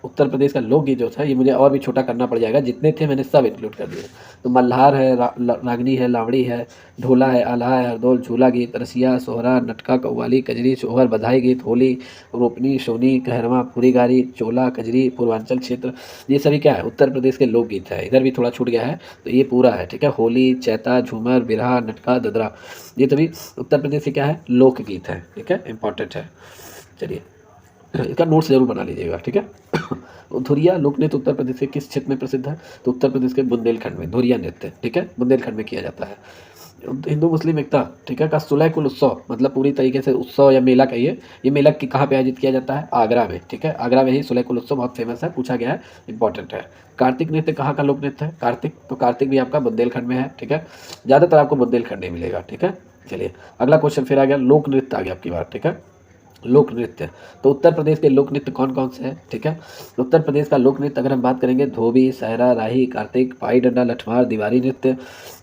उत्तर प्रदेश का लोकगीत जो था ये मुझे और भी छोटा करना पड़ जाएगा, जितने थे मैंने सब इंक्लूड कर दिए। तो मल्हार है, रागनी है, लावड़ी है, ढोला है, आल्हा है, हरदौल, झूला गीत, रसिया, सोहरा, नटका, कव्वाली, कजरी, सोहर, बधाई गीत, होली, रोपनी, सोनी, कहरवा, पूरी गारी, चोला, कजरी, पूर्वांचल क्षेत्र, ये सभी क्या है उत्तर प्रदेश के लोकगीत है। इधर भी थोड़ा छूट गया है, तो ये पूरा है, ठीक है। होली, चैता, झूमर, बिरहा, नटका, ददरा, ये सभी उत्तर प्रदेश के क्या है लोकगीत है, ठीक है, इंपॉर्टेंट है। चलिए इसका नोट्स जरूर बना लीजिएगा, ठीक है। धुरिया लोक नृत्य उत्तर प्रदेश के किस क्षेत्र में प्रसिद्ध है, तो उत्तर प्रदेश के बुंदेलखंड में धुरिया नृत्य, ठीक है, बुंदेलखंड में किया जाता है। हिंदू मुस्लिम एकता, ठीक है, का सुलह कुल उत्सव, मतलब पूरी तरीके से उत्सव या मेला कहिए, ये मेला की कहाँ पे आयोजित किया जाता है, आगरा में, ठीक है, आगरा में ही सुलह कुल उत्सव बहुत फेमस है, पूछा गया है, इंपॉर्टेंट है। कार्तिक नृत्य कहाँ का लोक नृत्य है, कार्तिक, तो कार्तिक भी आपका बुंदेलखंड में है, ठीक है, ज़्यादातर आपको बुंदेलखंड नहीं मिलेगा, ठीक है। चलिए अगला क्वेश्चन फिर आ गया, लोक नृत्य आ गया आपकी बात, ठीक है। लोक नृत्य, तो उत्तर प्रदेश के लोक नृत्य कौन कौन से हैं, ठीक है। उत्तर प्रदेश का लोक नृत्य अगर हम बात करेंगे, धोबी, सहरा, राही, कार्तिक, पाई डंडा, लठमार, दीवारी नृत्य,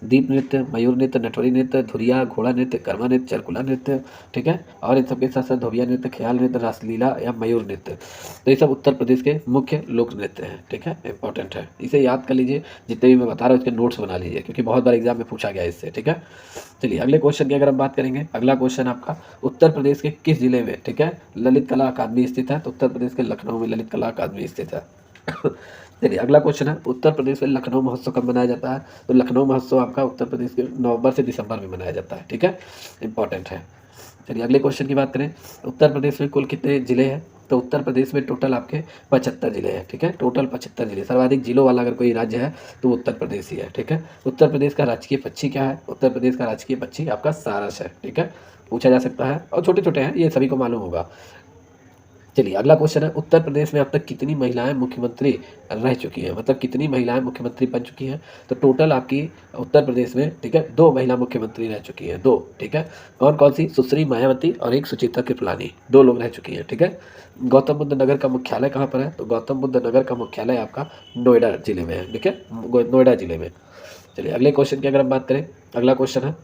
दीप नृत्य, मयूर नृत्य, नटवरी नृत्य, धुरिया, घोड़ा नृत्य, कर्मा नृत्य, चरकुला नृत्य, ठीक है। और इन सबके साथ साथ धोबिया नृत्य, ख्याल नृत्य, रासलीला या मयूर नृत्य, तो ये सब उत्तर प्रदेश के मुख्य लोक नृत्य हैं, ठीक है, इंपॉर्टेंट है, इसे याद कर लीजिए, जितने भी मैं बता रहा हूँ उसके नोट्स बना लीजिए, क्योंकि बहुत बार एग्जाम में पूछा गया इससे, ठीक है। चलिए अगले क्वेश्चन की अगर हम बात करेंगे, अगला क्वेश्चन आपका उत्तर प्रदेश के किस जिले में, ठीक है, ललित कला अकादमी स्थित है, तो उत्तर प्रदेश के लखनऊ में ललित कला अकादमी स्थित है। चलिए अगला क्वेश्चन है, उत्तर प्रदेश में लखनऊ महोत्सव कब मनाया जाता है, तो लखनऊ महोत्सव आपका उत्तर प्रदेश के नवंबर से दिसंबर में मनाया जाता है, ठीक है, इंपॉर्टेंट है। चलिए अगले क्वेश्चन की बात करें, उत्तर प्रदेश में कुल कितने जिले हैं, तो उत्तर प्रदेश में टोटल आपके 75 जिले हैं, ठीक है, टोटल 75 जिले, सर्वाधिक जिलों वाला अगर कोई राज्य है तो उत्तर प्रदेश ही है, ठीक है। उत्तर प्रदेश का राजकीय पक्षी क्या है, उत्तर प्रदेश का राजकीय पक्षी आपका सारस है, ठीक है, पूछा जा सकता है, और छोटे छोटे हैं ये सभी को मालूम होगा। चलिए अगला क्वेश्चन है, उत्तर प्रदेश में अब तक कितनी महिलाएं मुख्यमंत्री रह चुकी हैं, मतलब कितनी महिलाएं मुख्यमंत्री बन चुकी हैं, तो टोटल आपकी उत्तर प्रदेश में, ठीक है, 2 महिला मुख्यमंत्री रह चुकी हैं, 2, ठीक है। कौन कौन सी, सुश्री मायावती और एक सुचित्रा कृपलानी, 2 लोग रह चुकी हैं, ठीक है। गौतम बुद्ध नगर का मुख्यालय कहाँ पर है, तो गौतम बुद्ध नगर का मुख्यालय आपका नोएडा जिले में है, ठीक है, नोएडा जिले में। चलिए अगले क्वेश्चन की अगर हम बात करें, अगला क्वेश्चन है,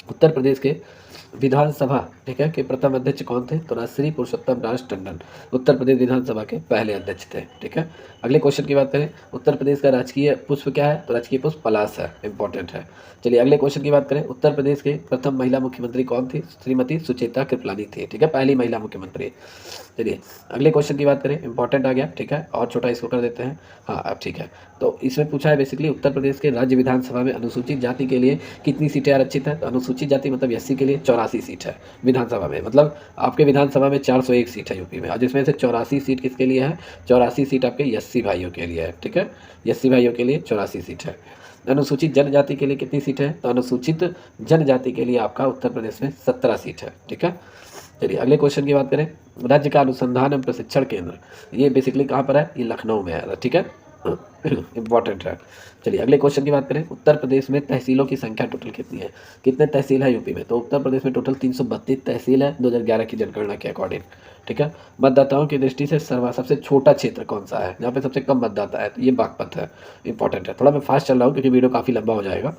उत्तर प्रदेश के विधानसभा, ठीक है, के प्रथम अध्यक्ष कौन थे, तो श्री पुरुषोत्तम राज टंडन उत्तर प्रदेश विधानसभा के पहले अध्यक्ष थे, ठीक है। अगले क्वेश्चन की बात करें, उत्तर प्रदेश का राजकीय पुष्प क्या है, तो राजकीय पुष्प पलाश है, इंपॉर्टेंट है। चलिए अगले क्वेश्चन की बात करें, उत्तर प्रदेश के प्रथम महिला मुख्यमंत्री कौन थी, श्रीमती सुचेता कृपलानी थी, ठीक है, पहली महिला मुख्यमंत्री। चलिए अगले क्वेश्चन की बात करें, इंपॉर्टेंट आ गया, ठीक है, और छोटा इसको कर देते हैं, हाँ अब ठीक है। तो इसमें पूछा है बेसिकली, उत्तर प्रदेश के राज्य विधानसभा में अनुसूचित जाति के लिए कितनी सीटें आरक्षित है, तो अनुसूचित जाति मतलब एससी के लिए 84 सीट है विधानसभा में, मतलब आपके विधानसभा में 401 सीट है यूपी में, और जिसमें से 84 सीट किसके लिए है, 84 सीट आपके एससी भाइयों के लिए है, ठीक है, एससी भाइयों के लिए 84 सीट है। अनुसूचित जनजाति के लिए कितनी सीट है, तो अनुसूचित जनजाति के लिए आपका उत्तर प्रदेश में 17 सीट है, ठीक है। चलिए अगले क्वेश्चन की बात करें, राज्य का अनुसंधान एवं प्रशिक्षण केंद्र, ये बेसिकली कहाँ पर है, ये लखनऊ में है, ठीक है, इंपॉर्टेंट है। चलिए अगले क्वेश्चन की बात करें, उत्तर प्रदेश में तहसीलों की संख्या टोटल कितनी है? कितने तहसील है यूपी में? तो उत्तर प्रदेश में टोटल 332 तहसील है 2011 की जनगणना के अकॉर्डिंग। ठीक है। मतदाताओं की दृष्टि से सबसे छोटा क्षेत्र कौन सा है, जहाँ पे सबसे कम मतदाता है? तो ये बागपत है। इंपॉर्टेंट है। थोड़ा मैं फास्ट चल रहा हूँ क्योंकि वीडियो काफ़ी लंबा हो जाएगा।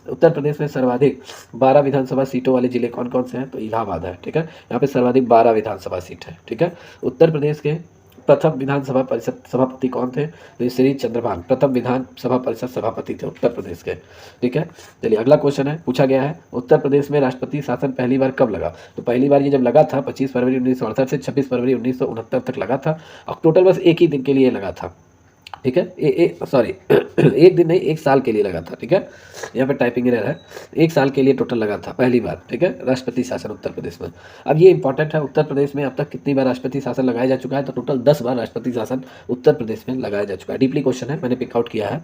उत्तर प्रदेश में सर्वाधिक 12 विधानसभा सीटों वाले जिले कौन कौन से हैं? तो इलाहाबाद है। ठीक है। यहाँ पे सर्वाधिक 12 विधानसभा सीट है। ठीक है। उत्तर प्रदेश के प्रथम विधानसभा परिषद सभापति कौन थे? तो श्री चंद्रभान प्रथम विधानसभा परिषद सभापति थे उत्तर प्रदेश के। ठीक है। चलिए अगला क्वेश्चन है, पूछा गया है उत्तर प्रदेश में राष्ट्रपति शासन पहली बार कब लगा? तो पहली बार ये जब लगा था 25 फरवरी 1968 से 26 फरवरी 1969 तक लगा था, और टोटल बस एक ही दिन के लिए लगा था। ठीक है। सॉरी एक दिन नहीं, एक साल के लिए लगा था। ठीक है। यहाँ पे टाइपिंग एरर है। एक साल के लिए टोटल लगा था पहली बार। ठीक है। राष्ट्रपति शासन उत्तर प्रदेश में। अब ये इंपॉर्टेंट है, उत्तर प्रदेश में अब तक कितनी बार राष्ट्रपति शासन लगाया जा चुका है? तो टोटल 10 बार राष्ट्रपति शासन उत्तर प्रदेश में लगाया जा चुका है। डीपली क्वेश्चन है, मैंने पिकआउट किया है।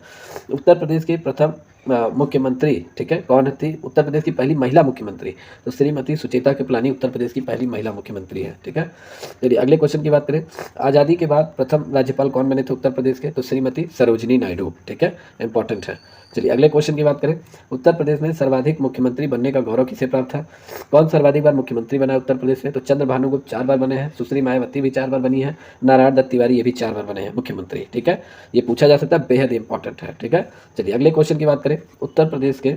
उत्तर प्रदेश के प्रथम मुख्यमंत्री, ठीक है, कौन थी? उत्तर प्रदेश की पहली महिला मुख्यमंत्री तो श्रीमती सुचेता कृपलानी उत्तर प्रदेश की पहली महिला मुख्यमंत्री है। ठीक है। चलिए अगले क्वेश्चन की बात करें, आज़ादी के बाद प्रथम राज्यपाल कौन बने थे उत्तर प्रदेश के? तो श्रीमती सरोजिनी नायडू। ठीक है। इंपॉर्टेंट है। चलिए अगले क्वेश्चन की बात करें, उत्तर प्रदेश में सर्वाधिक मुख्यमंत्री बनने का गौरव किसे प्राप्त है? कौन सर्वाधिक बार मुख्यमंत्री बना है उत्तर प्रदेश में? तो चंद्र भानुगुप्त 4 बार बने हैं, सुश्री मायावती भी 4 बार बनी है, नारायण दत्त तिवारी ये भी 4 बार बने हैं मुख्यमंत्री। ठीक है। ये पूछा जा सकता है, बेहद इंपॉर्टेंट है। ठीक है। चलिए अगले क्वेश्चन की बात करें, उत्तर प्रदेश के,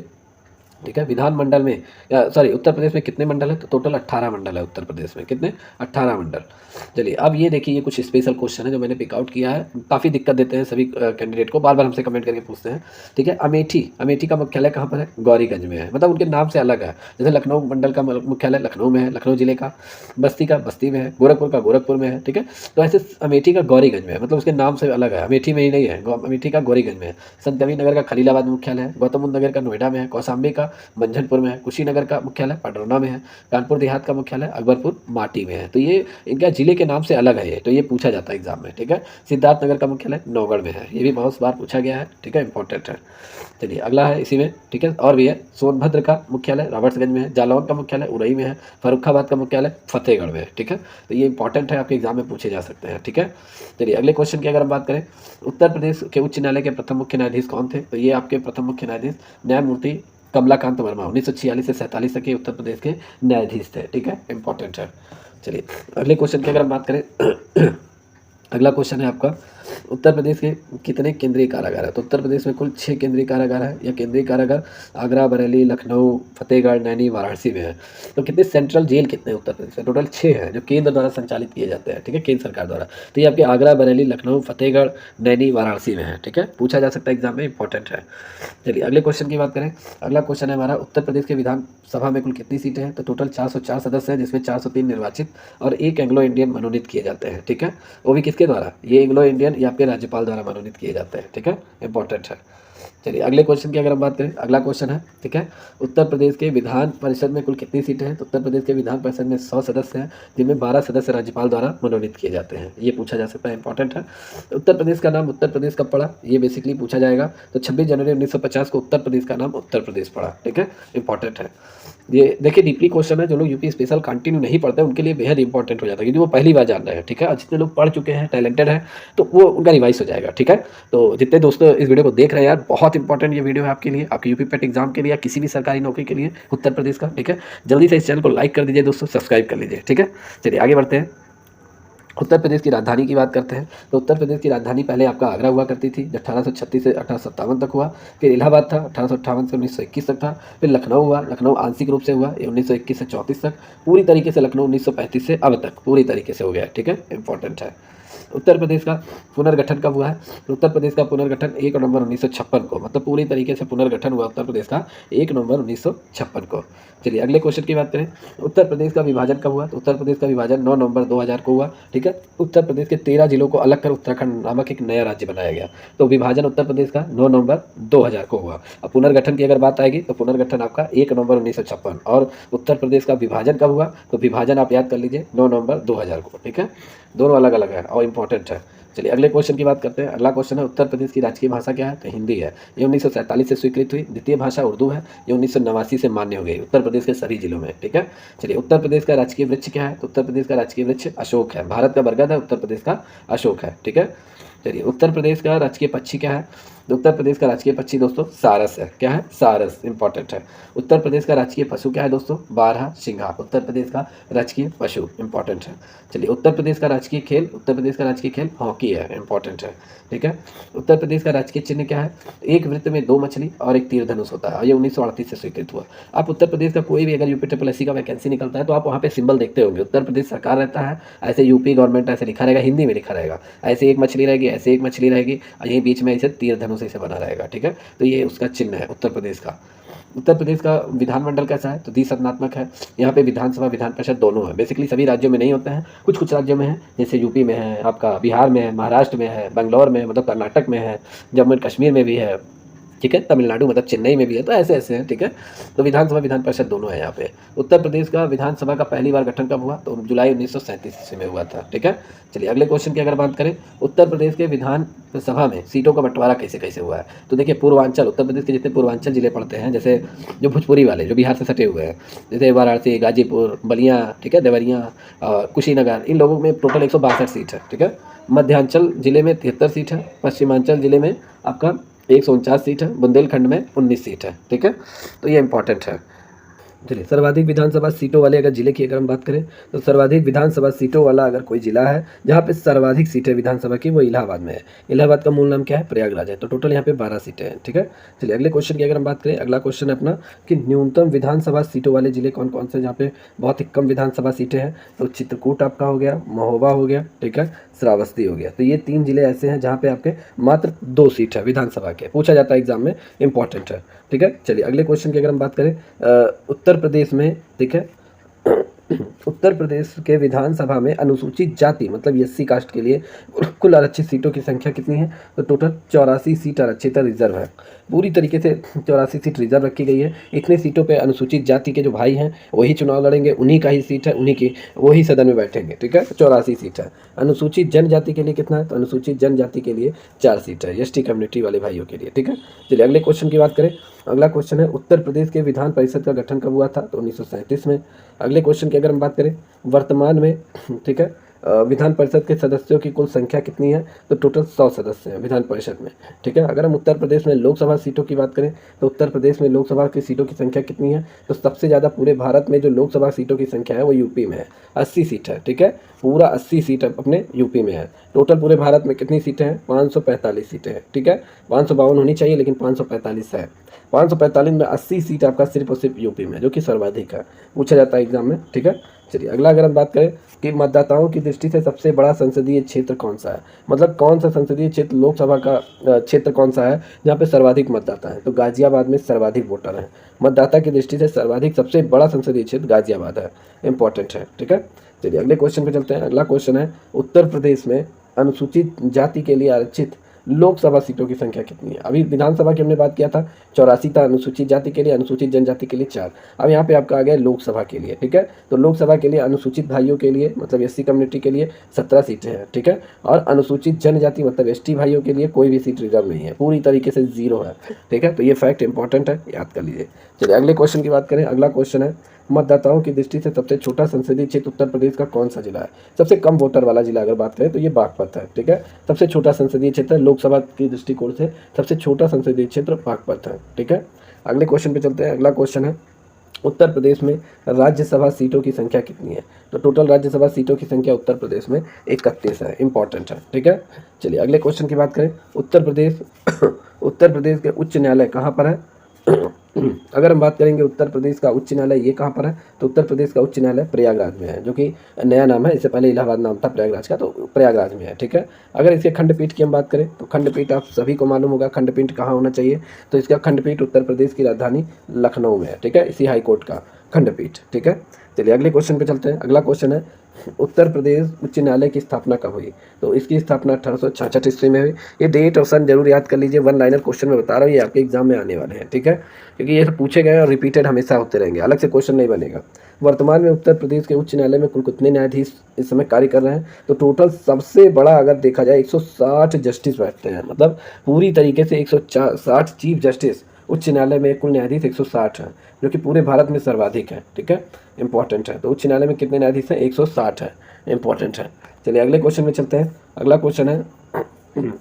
ठीक है, विधानमंडल में उत्तर प्रदेश में कितने मंडल है? तो टोटल 18 मंडल है उत्तर प्रदेश में। कितने? 18 मंडल। चलिए अब ये देखिए, ये कुछ स्पेशल क्वेश्चन है जो मैंने पिकआउट किया है, काफ़ी दिक्कत देते हैं सभी कैंडिडेट को, बार बार हमसे कमेंट करके पूछते हैं। ठीक है। अमेठी का मुख्यालय कहाँ पर है? गौरीगंज में है, मतलब उनके नाम से अलग है। जैसे लखनऊ मंडल का मुख्यालय लखनऊ में है, लखनऊ जिले का, बस्ती का बस्ती में है, गोरखपुर का गोरखपुर में है। ठीक है। तो ऐसे अमेठी का गौरीगंज में है, मतलब उसके नाम से अलग है, अमेठी में ही नहीं है, अमेठी का गौरीगंज में है। संत कबीर नगर का खलीलाबाद में मुख्यालय है, गौतम बुद्ध नगर का नोएडा में है, कौशाम्बी का मंझनपुर में है, कुशीनगर का मुख्यालय पडरौना में है, कानपुर देहात का मुख्यालय अकबरपुर माटी में है। तो ये इनका जिले के नाम से अलग है, ये तो ये पूछा जाता है एग्जाम में। ठीक है। सिद्धार्थनगर का मुख्यालय नौगढ़ में है, ये भी बहुत बार पूछा गया है। ठीक है। इंपॉर्टेंट है। चलिए अगला है इसी में, ठीक है, और भी है। सोनभद्र का मुख्यालय रॉबर्ट्सगंज में है, जालौन का मुख्यालय उरई में है, फर्रुखाबाद का मुख्यालय फतेहगढ़ में है। ठीक है। तो ये इंपॉर्टेंट है, आपके एग्जाम में पूछे जा सकते हैं। ठीक है। चलिए अगले क्वेश्चन की अगर हम बात करें, उत्तर प्रदेश के उच्च न्यायालय के प्रथम मुख्य न्यायाधीश कौन थे? तो ये आपके प्रथम मुख्य न्यायाधीश न्यायमूर्ति कमलाकांत वर्मा 1946 से 47 तक के उत्तर प्रदेश के न्यायाधीश थे। ठीक है। इंपॉर्टेंट है। चलिए अगले क्वेश्चन की अगर हम बात करें अगला क्वेश्चन है आपका, उत्तर प्रदेश के कितने केंद्रीय कारागार है? तो उत्तर प्रदेश में कुल 6 केंद्रीय कारागार है। या केंद्रीय कारागार आगरा, बरेली, लखनऊ, फतेहगढ़, नैनी, वाराणसी में है। तो कितने सेंट्रल जेल कितने उत्तर प्रदेश में? टोटल 6 हैं जो केंद्र द्वारा संचालित किए जाते हैं। ठीक है। केंद्र सरकार द्वारा। तो ये आपके आगरा, बरेली, लखनऊ, फतेहगढ़, नैनी, वाराणसी में है। ठीक है। पूछा जा सकता है एग्जाम में, इंपॉर्टेंट है। चलिए अगले क्वेश्चन की बात करें, अगला क्वेश्चन है हमारा, उत्तर प्रदेश के विधानसभा में कुल कितनी सीटें हैं? तो टोटल 404 सदस्य हैं, जिसमें 403 निर्वाचित और 1 एंग्लो इंडियन मनोनीत किए जाते हैं। ठीक है। वो भी किसके द्वारा? ये एंग्लो इंडियन या आपके राज्यपाल द्वारा मनोनीत किए जाते हैं। ठीक है। इंपॉर्टेंट है। चलिए अगले क्वेश्चन की अगर हम बात करें, अगला क्वेश्चन है, ठीक है, उत्तर प्रदेश के विधान परिषद में कुल कितनी सीटें हैं? तो उत्तर प्रदेश के विधान परिषद में 100 सदस्य हैं, जिनमें 12 सदस्य राज्यपाल द्वारा मनोनीत किए जाते हैं। ये पूछा जा सकता है, इंपॉर्टेंट है। उत्तर प्रदेश का नाम उत्तर प्रदेश कब पड़ा? ये बेसिकली पूछा जाएगा। तो 26 जनवरी 1950 को उत्तर प्रदेश का नाम उत्तर प्रदेश पड़ा। ठीक है। इंपॉर्टेंट है। ये देखिए डीपली क्वेश्चन है, जो लोग यूपी स्पेशल कंटिन्यू नहीं पढ़ते उनके लिए बेहद इंपॉर्टेंट हो जाता है, क्योंकि वो पहली बार जान रहे हैं। ठीक है। और जितने लोग पढ़ चुके हैं, टैलेंटेड हैं, तो वो उनका रिवाइज हो जाएगा। ठीक है। तो जितने दोस्तों इस वीडियो को देख रहे हैं यार, बहुत इंपॉर्टेंट ये वीडियो है आपके लिए, आपके यूपी पेट एग्जाम के लिए या किसी भी सरकारी नौकरी के लिए उत्तर प्रदेश का। ठीक है। जल्दी से इस चैनल को लाइक कर दीजिए दोस्तों, सब्सक्राइब कर लीजिए। ठीक है। चलिए आगे बढ़ते हैं। उत्तर प्रदेश की राजधानी की बात करते हैं। तो उत्तर प्रदेश की राजधानी पहले आपका आगरा हुआ करती थी, जो 1836 से 1857 तक हुआ। फिर इलाहाबाद था, 1858 से 1921 तक था। फिर लखनऊ हुआ, लखनऊ आंशिक रूप से हुआ, ये 1921 से 34 तक। पूरी तरीके से लखनऊ 1935 से अब तक पूरी तरीके से हो गया। ठीक है। इंपॉर्टेंट है। उत्तर प्रदेश का पुनर्गठन कब हुआ है? तो उत्तर प्रदेश का पुनर्गठन 1 नवंबर 1956 को, मतलब पूरी तरीके से पुनर्गठन हुआ उत्तर प्रदेश का 1 नवंबर 1956 को। चलिए अगले क्वेश्चन की बात करें, उत्तर प्रदेश का विभाजन कब हुआ? तो उत्तर प्रदेश का विभाजन 9 नवंबर 2000 को हुआ। ठीक है। उत्तर प्रदेश के 13 जिलों को अलग कर उत्तराखंड नामक एक नया राज्य बनाया गया। तो विभाजन उत्तर प्रदेश का 9 नवंबर 2000 को हुआ। अब पुनर्गठन की अगर बात आएगी, तो पुनर्गठन आपका 1 नवंबर 1956। और उत्तर प्रदेश का विभाजन कब हुआ? तो विभाजन आप याद कर लीजिए 9 नवंबर 2000 को। ठीक है। दोनों अलग अलग है और इंपॉर्टेंट है। चलिए अगले क्वेश्चन की बात करते हैं। अगला क्वेश्चन है उत्तर प्रदेश की राजकीय भाषा क्या है? तो हिंदी है। ये 1947 से स्वीकृत हुई। द्वितीय भाषा उर्दू है। ये 1989 से मान्य हो गई उत्तर प्रदेश के सभी जिलों में, ठीक है। चलिए उत्तर प्रदेश का राजकीय वृक्ष क्या है? तो उत्तर प्रदेश का राजकीय वृक्ष अशोक है। भारत का बरगद है, उत्तर प्रदेश का अशोक है, ठीक है। चलिए उत्तर प्रदेश का राजकीय पक्षी क्या है? तो उत्तर प्रदेश का राजकीय पक्षी दोस्तों सारस है। क्या है? सारस, इंपॉर्टेंट है। उत्तर प्रदेश का राजकीय पशु क्या है दोस्तों? बारहा सिंघा, उत्तर प्रदेश का राजकीय पशु, इंपॉर्टेंट है। चलिए उत्तर प्रदेश का राजकीय खेल, उत्तर प्रदेश का राजकीय खेल हॉकी है, इंपॉर्टेंट है, ठीक है। उत्तर प्रदेश का राजकीय चिन्ह क्या है? एक वृत्त में 2 मछली और एक तीर धनुष होता है। ये 1938 से स्वीकृत हुआ। आप उत्तर प्रदेश का कोई भी अगर UPSSC का वैकेंसी निकलता है तो आप वहाँ पे सिंबल देखते होंगे, उत्तर प्रदेश सरकार रहता है, ऐसे यूपी गवर्नमेंट ऐसे लिखा रहेगा, हिंदी में लिखा रहेगा, ऐसे एक मछली रहेगी, ऐसे एक मछली रहेगी और यहीं बीच में ऐसे तीर धनुष से बना रहेगा, ठीक है। तो ये उसका चिन्ह है उत्तर प्रदेश का। उत्तर प्रदेश का विधानमंडल कैसा है? तो द्विसदनात्मक है। यहाँ पे विधानसभा विधान परिषद दोनों है। बेसिकली सभी राज्यों में नहीं होते हैं, कुछ कुछ राज्यों में है, जैसे यूपी में है, आपका बिहार में है, महाराष्ट्र में है, बेंगलोर में मतलब कर्नाटक में है, जम्मू एंड कश्मीर में भी है, ठीक है, तमिलनाडु मतलब चेन्नई में भी है। तो ऐसे ऐसे हैं, ठीक है। तो विधानसभा विधान परिषद दोनों है यहाँ पे। उत्तर प्रदेश का विधानसभा का पहली बार गठन कब हुआ? तो जुलाई 1937 ईस्वी में हुआ था, ठीक है। चलिए अगले क्वेश्चन की अगर बात करें, उत्तर प्रदेश के विधानसभा में सीटों का बंटवारा कैसे कैसे हुआ है? तो देखिए पूर्वांचल, उत्तर प्रदेश के जितने पूर्वांचल जिले पड़ते हैं, जैसे जो भोजपुरी वाले जो बिहार से सटे हुए हैं, जैसे वाराणसी, गाजीपुर, बलिया, ठीक है, देवरिया, कुशीनगर, इन लोगों में टोटल 162 सीट है, ठीक है। मध्यांचल जिले में 73 सीट है। पश्चिमांचल जिले में आपका 149 सीट है। बुंदेलखंड में 19 सीट है, ठीक है। तो ये इंपॉर्टेंट है। चलिए सर्वाधिक विधानसभा सीटों वाले अगर जिले की अगर हम बात करें तो सर्वाधिक विधानसभा सीटों वाला अगर कोई जिला है जहाँ पे सर्वाधिक सीटें विधानसभा की, वो इलाहाबाद में है। इलाहाबाद का मूल नाम क्या है? प्रयागराज है। तो टोटल यहाँ पे 12 सीटें हैं, ठीक है। चलिए अगले क्वेश्चन की अगर हम बात करें, अगला क्वेश्चन है अपना कि न्यूनतम विधानसभा सीटों वाले जिले कौन कौन से जहाँ पे बहुत ही कम विधानसभा सीटें हैं? तो चित्रकूट आपका हो गया, महोबा हो गया, ठीक है, श्रावस्ती हो गया। तो ये 3 जिले ऐसे हैं जहाँ पे आपके मात्र 2 सीट है विधानसभा के, पूछा जाता है एग्जाम में, इंपॉर्टेंट है, ठीक है। चलिए अगले क्वेश्चन की अगर हम बात करें, उत्तर प्रदेश में, ठीक है, उत्तर प्रदेश के विधानसभा में अनुसूचित जाति मतलब SC कास्ट के लिए कुल आरक्षित सीटों की संख्या कितनी है? तो टोटल 84 सीट आरक्षित रिजर्व है। पूरी तरीके से 84 सीट रिजर्व रखी गई है। इतने सीटों पे अनुसूचित जाति के जो भाई हैं वही चुनाव लड़ेंगे, उन्हीं का ही सीट है, उन्हीं की वही सदन में बैठेंगे, ठीक है। 84 सीट है। अनुसूचित जनजाति के लिए कितना है? तो अनुसूचित जनजाति के लिए 4 सीट है, ST कम्युनिटी वाले भाइयों के लिए, ठीक है। चलिए अगले क्वेश्चन की बात करें। अगला क्वेश्चन है उत्तर प्रदेश के विधान परिषद का गठन कब हुआ था? तो 1937 में। अगले क्वेश्चन की अगर हम बात करें, वर्तमान में, ठीक है, विधान परिषद के सदस्यों की कुल संख्या कितनी है? तो टोटल 100 सदस्य हैं विधान परिषद में, ठीक है। अगर हम उत्तर प्रदेश में लोकसभा सीटों की बात करें तो उत्तर प्रदेश में लोकसभा की सीटों की संख्या कितनी है? तो सबसे ज़्यादा पूरे भारत में जो लोकसभा सीटों की संख्या है वो यूपी में है, 80 सीट है, ठीक है। पूरा 80 सीट अपने यूपी में है। टोटल पूरे भारत में कितनी सीटें हैं? 545 सीटें हैं, ठीक है। 552 होनी चाहिए लेकिन 545 है। 545 में 80 सीट आपका सिर्फ और सिर्फ यूपी में, जो कि सर्वाधिक है, पूछा जाता है एग्जाम में, ठीक है। चलिए अगला अगर हम बात करें कि मतदाताओं की दृष्टि से सबसे बड़ा संसदीय क्षेत्र कौन सा है, मतलब कौन सा संसदीय क्षेत्र लोकसभा का क्षेत्र कौन सा है जहाँ पे सर्वाधिक मतदाता है? तो गाजियाबाद में सर्वाधिक वोटर हैं। मतदाता की दृष्टि से सर्वाधिक सबसे बड़ा संसदीय क्षेत्र गाजियाबाद है, इंपॉर्टेंट है, ठीक है। चलिए अगले क्वेश्चन पे चलते हैं। अगला क्वेश्चन है उत्तर प्रदेश में अनुसूचित जाति के लिए आरक्षित लोकसभा सीटों की संख्या कितनी है? अभी विधानसभा की हमने बात किया था, 84 था अनुसूचित जाति के लिए, अनुसूचित जनजाति के लिए 4। अब यहाँ पे आपका आ गया लोकसभा के लिए, ठीक है। तो लोकसभा के लिए अनुसूचित भाइयों के लिए मतलब SC कम्युनिटी के लिए 17 सीटें हैं, ठीक है। और अनुसूचित जनजाति मतलब ST भाइयों के लिए कोई भी सीट रिजर्व नहीं है, पूरी तरीके से 0 है, ठीक है। तो ये फैक्ट इंपॉर्टेंट है, याद कर लीजिए। चलिए अगले क्वेश्चन की बात करें। अगला क्वेश्चन है मतदाताओं की दृष्टि से सबसे छोटा संसदीय क्षेत्र उत्तर प्रदेश का कौन सा जिला है? सबसे कम वोटर वाला जिला अगर बात करें तो ये बागपत है, ठीक है। सबसे छोटा संसदीय क्षेत्र लोकसभा की दृष्टिकोण से सबसे छोटा संसदीय क्षेत्र बागपत है, ठीक है। अगले क्वेश्चन पे चलते हैं। अगला क्वेश्चन है उत्तर प्रदेश में राज्यसभा सीटों की संख्या कितनी है? तो टोटल राज्यसभा सीटों की संख्या उत्तर प्रदेश में 31 है, इंपॉर्टेंट है, ठीक है। चलिए अगले क्वेश्चन की बात करें। उत्तर प्रदेश के उच्च न्यायालय कहाँ पर है? अगर हम बात करेंगे उत्तर प्रदेश का उच्च न्यायालय ये कहाँ पर है? तो उत्तर प्रदेश का उच्च न्यायालय प्रयागराज में है, जो कि नया नाम है, इससे पहले इलाहाबाद नाम था प्रयागराज का, तो प्रयागराज में है, ठीक है। अगर इसके खंडपीठ की हम बात करें तो खंडपीठ आप सभी को मालूम होगा खंडपीठ कहाँ होना चाहिए, तो इसका खंडपीठ उत्तर प्रदेश की राजधानी लखनऊ में है, ठीक है, इसी हाईकोर्ट का। खंडपीठ। ठीक है, चलिए अगले क्वेश्चन पे चलते हैं। अगला क्वेश्चन है उत्तर प्रदेश उच्च न्यायालय की स्थापना कब हुई? तो इसकी स्थापना 1866 ईस्वी में हुई। ये डेट और सन जरूर याद कर लीजिए, वन लाइनर क्वेश्चन में बता रहा हूँ, ये आपके एग्जाम में आने वाले हैं। ठीक है, क्योंकि ये सब पूछे गए और रिपीटेड हमेशा होते रहेंगे, अलग से क्वेश्चन नहीं बनेगा। वर्तमान में उत्तर प्रदेश के उच्च न्यायालय में कुल कितने न्यायाधीश इस समय कार्य कर रहे हैं? तो टोटल सबसे बड़ा अगर देखा जाए 160 जस्टिस बैठते हैं, मतलब पूरी तरीके से 160 चीफ जस्टिस उच्च न्यायालय में कुल न्यायाधीश 160 हैं, जो कि पूरे भारत में सर्वाधिक है। ठीक है, इंपॉर्टेंट है। तो उच्च न्यायालय में कितने न्यायाधीश हैं? 160 है, इंपॉर्टेंट है। चलिए अगले क्वेश्चन में चलते हैं। अगला क्वेश्चन है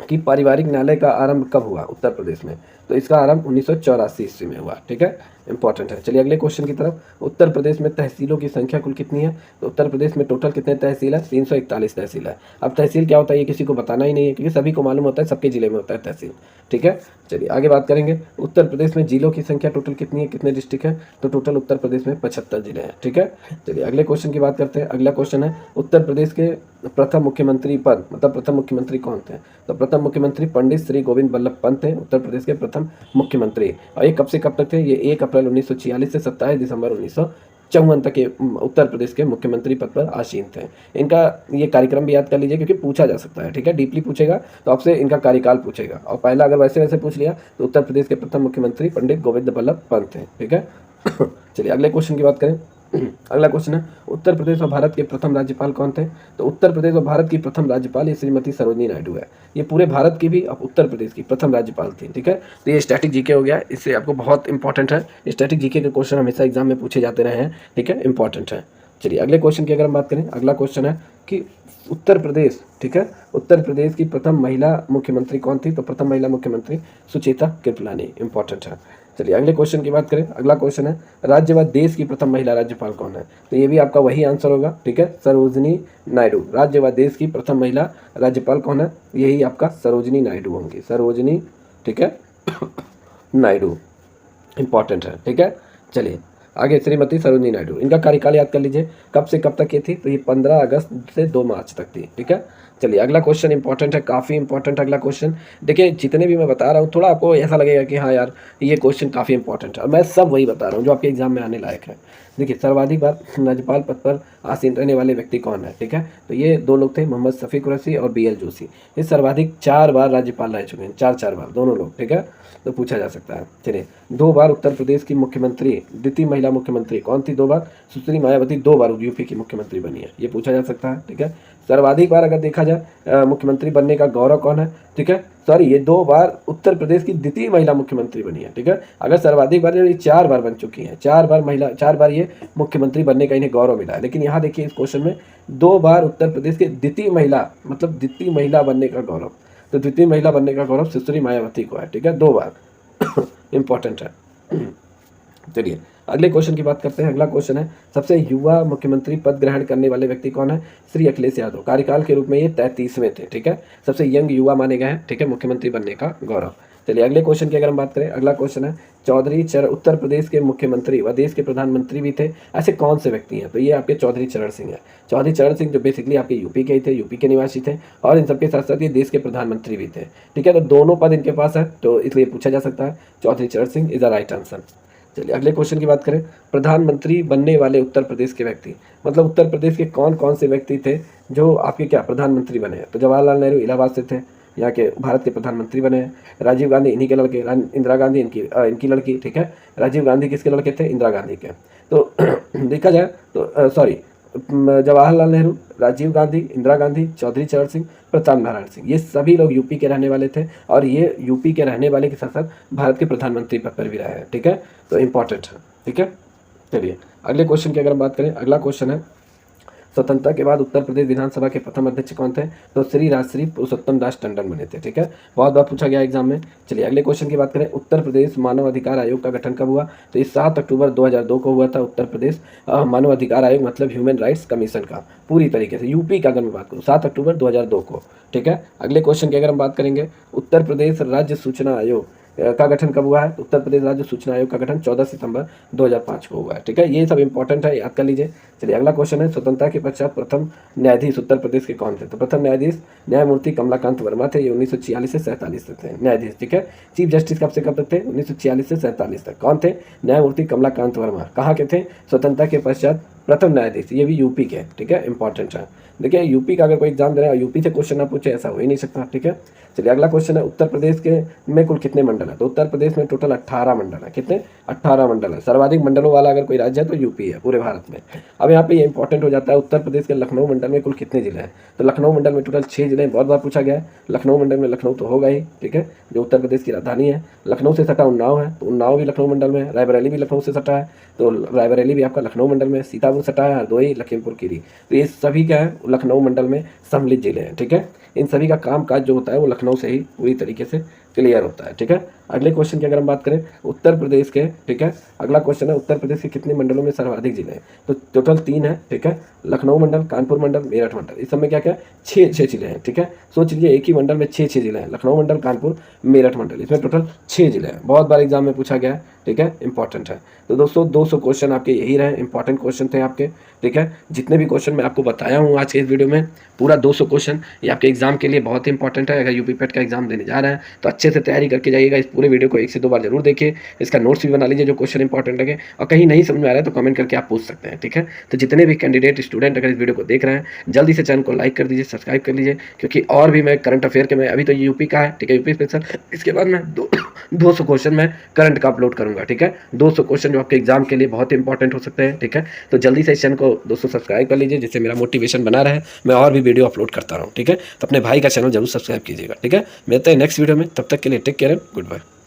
कि पारिवारिक न्यायालय का आरंभ कब हुआ उत्तर प्रदेश में? तो इसका आरंभ 1984 ईस्वी में हुआ। ठीक है, इंपॉर्टेंट है। चलिए अगले क्वेश्चन की तरफ। उत्तर प्रदेश में तहसीलों की संख्या कुल कितनी है? तो उत्तर प्रदेश में टोटल कितने तहसील है? 341 तहसील है। अब तहसील क्या होता है ये किसी को बताना ही नहीं है, क्योंकि सभी को मालूम होता है, सबके जिले में होता है तहसील। ठीक है, चलिए आगे बात करेंगे। उत्तर प्रदेश में जिलों की संख्या टोटल कितनी है, कितने डिस्ट्रिक्ट है? तो टोटल उत्तर प्रदेश में 75 जिले हैं। ठीक है, चलिए अगले क्वेश्चन की बात करते हैं। अगला क्वेश्चन है उत्तर प्रदेश के प्रथम मुख्यमंत्री पद, मतलब प्रथम मुख्यमंत्री कौन थे? तो प्रथम मुख्यमंत्री पंडित श्री गोविंद बल्लभ पंत थे, उत्तर प्रदेश के प्रथम मुख्यमंत्री। और ये कब से कब तक थे? ये 1 अप्रैल 1946 से 27 दिसंबर 1954 तक के उत्तर प्रदेश के मुख्यमंत्री पद पर आसीन थे। इनका ये कार्यक्रम भी याद कर लीजिए, क्योंकि पूछा जा सकता है। ठीक है, डीपली पूछेगा तो आपसे इनका कार्यकाल पूछेगा, और पहला अगर वैसे वैसे पूछ लिया तो उत्तर प्रदेश के प्रथम मुख्यमंत्री पंडित गोविंद बल्लभ पंत थे। ठीक है, चलिए अगले क्वेश्चन की बात करें। अगला क्वेश्चन है उत्तर प्रदेश और भारत के प्रथम राज्यपाल कौन थे? तो उत्तर प्रदेश और भारत की प्रथम राज्यपाल ये श्रीमती सरोजिनी नायडू है। ये पूरे भारत की भी अब उत्तर प्रदेश की प्रथम राज्यपाल थी। ठीक है, तो ये स्टैटिक जीके हो गया, इससे आपको बहुत इंपॉर्टेंट है। स्टैटिक जीके के क्वेश्चन हमेशा एग्जाम में पूछे जाते रहे हैं। ठीक है, इंपॉर्टेंट है। चलिए अगले क्वेश्चन की अगर हम बात करें। अगला क्वेश्चन है कि उत्तर प्रदेश, ठीक है, उत्तर प्रदेश की प्रथम महिला मुख्यमंत्री कौन थी? तो प्रथम महिला मुख्यमंत्री सुचेता कृपलानी। इंपॉर्टेंट है। चलिए अगले क्वेश्चन की बात करें। अगला क्वेश्चन है राज्य व देश की प्रथम महिला राज्यपाल कौन है? तो ये भी आपका वही आंसर होगा। ठीक है, सरोजिनी नायडू। राज्य व देश की प्रथम महिला राज्यपाल कौन है? यही आपका सरोजिनी नायडू होंगी, सरोजिनी, ठीक है, नायडू। इंपॉर्टेंट है। ठीक है, चलिए आगे श्रीमती सरोजिनी नायडू, इनका कार्यकाल याद कर लीजिए, कब से कब तक ये थी? तो ये 15 अगस्त से 2 मार्च तक थी। ठीक है, चलिए अगला क्वेश्चन इंपॉर्टेंट है, काफ़ी इंपॉर्टेंट अगला क्वेश्चन। देखिए जितने भी मैं बता रहा हूँ, थोड़ा आपको ऐसा लगेगा कि हाँ यार ये क्वेश्चन काफ़ी इंपॉर्टेंट है, और मैं सब वही बता रहा हूँ जो आपके एग्जाम में आने लायक है। देखिए सर्वाधिक बार राज्यपाल पद पर आसीन रहने वाले व्यक्ति कौन है? ठीक है, तो ये 2 लोग थे, मोहम्मद शफी कुरैशी और BL जोशी। ये सर्वाधिक 4 बार राज्यपाल रह चुके हैं, 4 बार दोनों लोग। ठीक है, तो पूछा जा सकता है। चलिए 2 बार उत्तर प्रदेश की मुख्यमंत्री, द्वितीय महिला मुख्यमंत्री कौन थी? 2 बार सुश्री मायावती 2 बार यूपी की मुख्यमंत्री बनी है, ये पूछा जा सकता है। ठीक है, सर्वाधिक बार अगर देखा जाए मुख्यमंत्री बनने का गौरव कौन है? ठीक है, सॉरी ये 2 बार उत्तर प्रदेश की द्वितीय महिला मुख्यमंत्री बनी है। ठीक है, अगर सर्वाधिक बार ये 4 बार बन चुकी हैं, 4 बार महिला, 4 बार ये मुख्यमंत्री बनने का इन्हें गौरव मिला है। लेकिन यहाँ देखिए इस क्वेश्चन में 2 बार उत्तर प्रदेश के द्वितीय महिला, मतलब द्वितीय महिला बनने का गौरव, तो द्वितीय महिला बनने का गौरव सुश्री मायावती को है। ठीक है, 2 बार इंपॉर्टेंट है। चलिए अगले क्वेश्चन की बात करते हैं। अगला क्वेश्चन है सबसे युवा मुख्यमंत्री पद ग्रहण करने वाले व्यक्ति कौन है? श्री अखिलेश यादव। कार्यकाल के रूप में ये 33वें थे। ठीक है, सबसे यंग युवा माने गए हैं। ठीक है, मुख्यमंत्री बनने का गौरव। चलिए अगले क्वेश्चन की अगर हम बात करें। अगला क्वेश्चन है चौधरी चरण, उत्तर प्रदेश के मुख्यमंत्री व देश के प्रधानमंत्री भी थे, ऐसे कौन से व्यक्ति हैं? तो ये आपके चौधरी चरण सिंह है। चौधरी चरण सिंह जो बेसिकली आपके यूपी के ही थे, यूपी के निवासी थे, और इन सबके साथ साथ ये देश के प्रधानमंत्री भी थे। ठीक है, तो दोनों पद इनके पास है, तो इसलिए पूछा जा सकता है चौधरी चरण Singh is the right answer. चलिए अगले क्वेश्चन की बात करें। प्रधानमंत्री बनने वाले उत्तर प्रदेश के व्यक्ति, मतलब उत्तर प्रदेश के कौन कौन से व्यक्ति थे जो आपके क्या प्रधानमंत्री बने हैं? तो जवाहरलाल नेहरू इलाहाबाद से थे, यहाँ के भारत के प्रधानमंत्री बने हैं। राजीव गांधी इन्हीं के लड़के, इंदिरा गांधी इनकी लड़की। ठीक है, राजीव गांधी किसके लड़के थे? इंदिरा गांधी के। तो देखा जाए तो सॉरी, जवाहरलाल नेहरू, राजीव गांधी, इंदिरा गांधी, चौधरी चरण सिंह, प्रताप नारायण सिंह, ये सभी लोग यूपी के रहने वाले थे, और ये यूपी के रहने वाले के साथ साथ भारत के प्रधानमंत्री पद पर भी रहे हैं। ठीक है, तो इंपॉर्टेंट है। ठीक है, चलिए अगले क्वेश्चन की अगर हम बात करें। अगला क्वेश्चन है स्वतंत्रता के बाद उत्तर प्रदेश विधानसभा के प्रथम अध्यक्ष कौन थे? तो श्री राजश्री पुरुषोत्तम दास टंडन बने थे। ठीक है, बहुत बार पूछा गया एग्जाम में। चलिए अगले क्वेश्चन की बात करें। उत्तर प्रदेश मानव अधिकार आयोग का गठन कब हुआ? तो ये 7 अक्टूबर 2002 को हुआ था। उत्तर प्रदेश मानव अधिकार आयोग मतलब ह्यूमन राइट्स कमीशन का, पूरी तरीके से यूपी का अगर मैं बात करूँ 7 अक्टूबर 2002 को। ठीक है, अगले क्वेश्चन की अगर हम बात करेंगे। उत्तर प्रदेश राज्य सूचना आयोग का गठन कब हुआ है? उत्तर प्रदेश राज्य सूचना आयोग का गठन 14 सितंबर 2005 को हुआ है। ठीक है, ये सब इंपॉर्टेंट है, याद कर लीजिए। चलिए अगला क्वेश्चन है, स्वतंत्रता के पश्चात प्रथम न्यायाधीश उत्तर प्रदेश के कौन थे? तो प्रथम न्यायाधीश न्यायमूर्ति कमलाकांत वर्मा थे। ये 1946 से 47 तक थे न्यायाधीश। ठीक है, चीफ जस्टिस कब से कब तक थे? 1946 से 47 तक। कौन थे? न्यायमूर्ति कमलाकांत वर्मा। कहाँ के थे? स्वतंत्रता के पश्चात प्रथम न्यायाधीश, ये भी यूपी के। ठीक है, इंपॉर्टेंट है। देखिए यूपी का अगर कोई एग्जाम दे रहा है यूपी से क्वेश्चन ना पूछे, ऐसा हो ही नहीं सकता। ठीक है, चलिए अगला क्वेश्चन है, उत्तर प्रदेश के में कुल कितने मंडल है? तो उत्तर प्रदेश में टोटल 18 मंडल है। कितने? 18 मंडल है। सर्वाधिक मंडलों वाला अगर कोई राज्य है तो यूपी है पूरे भारत में। अब यहाँ पे ये इंपॉर्टेंट हो जाता है, उत्तर प्रदेश के लखनऊ मंडल में कुल कितने जिले हैं? तो लखनऊ मंडल में टोटल 6 जिले हैं। बहुत बार पूछा गया है। लखनऊ मंडल में लखनऊ तो होगा ही, ठीक है, जो उत्तर प्रदेश की राजधानी है। लखनऊ से सटा उन्नाव है, तो उन्नाव भी लखनऊ मंडल में है। रायबरेली भी लखनऊ से सटा है, तो रायबरेली भी आपका लखनऊ मंडल में। सीतापुर सटा है, हरदोई, लखीमपुर खीरी, तो ये सभी क्या है? लखनऊ मंडल में सम्मिलित जिले हैं। ठीक है, इन सभी का काम काज जो होता है वो लखनऊ से ही पूरी तरीके से क्लियर होता है। ठीक है, अगले क्वेश्चन की अगर हम बात करें उत्तर प्रदेश के, ठीक है, अगला क्वेश्चन है उत्तर प्रदेश के कितने मंडलों में सर्वाधिक जिले हैं? तो टोटल 3 है। ठीक है, लखनऊ मंडल, कानपुर मंडल, मेरठ मंडल। इस समय क्या क्या 6 जिले हैं। ठीक है, सोच लीजिए एक ही मंडल में 6 जिले हैं, लखनऊ मंडल, कानपुर, मेरठ मंडल, इसमें टोटल 6 जिले हैं। बहुत बार एग्जाम में पूछा गया है। ठीक है, इंपॉर्टेंट है। तो दोस्तों 200 क्वेश्चन आपके यही रहे, इंपॉर्टेंट क्वेश्चन थे आपके। ठीक है, जितने भी क्वेश्चन मैं आपको बताया हूँ आज के इस वीडियो में, पूरा 200 क्वेश्चन ये आपके एग्जाम के लिए बहुत ही इंपॉर्टेंट है। अगर यूपी पेट का एग्जाम देने जा रहे हैं तो अच्छे से तैयारी करके जाइएगा। इस पूरे वीडियो को 1 से 2 बार जरूर देखिए, इसका नोट्स भी बना लीजिए जो क्वेश्चन इंपॉर्टेंट लगे, और कहीं नहीं समझ में आ रहा है तो कमेंट करके आप पूछ सकते हैं। ठीक है, तो जितने भी कैंडिडेट स्टूडेंट अगर इस वीडियो को देख रहे हैं जल्दी से चैनल को लाइक कर दीजिए, सब्सक्राइब कर लीजिए, क्योंकि और भी मैं करंट अफेयर के, मैं अभी तो यूपी का है, ठीक है, यूपी स्पेशल, इसके बाद मैं 200 क्वेश्चन मैं करंट का अपलोड करूंगा। ठीक है, 200 क्वेश्चन जो आपके एग्जाम के लिए बहुत इंपॉर्टेंट हो सकते हैं। ठीक है, तो जल्दी से इस चैनल को दोस्तों सब्सक्राइब कर लीजिए, जिससे मेरा मोटिवेशन बना रहे, मैं और भी वीडियो अपलोड करता रहूँ। ठीक है, तो अपने भाई का चैनल जरूर सब्सक्राइब कीजिएगा। ठीक है, मिलते हैं नेक्स्ट वीडियो में, तब तक के लिए take care and good bye.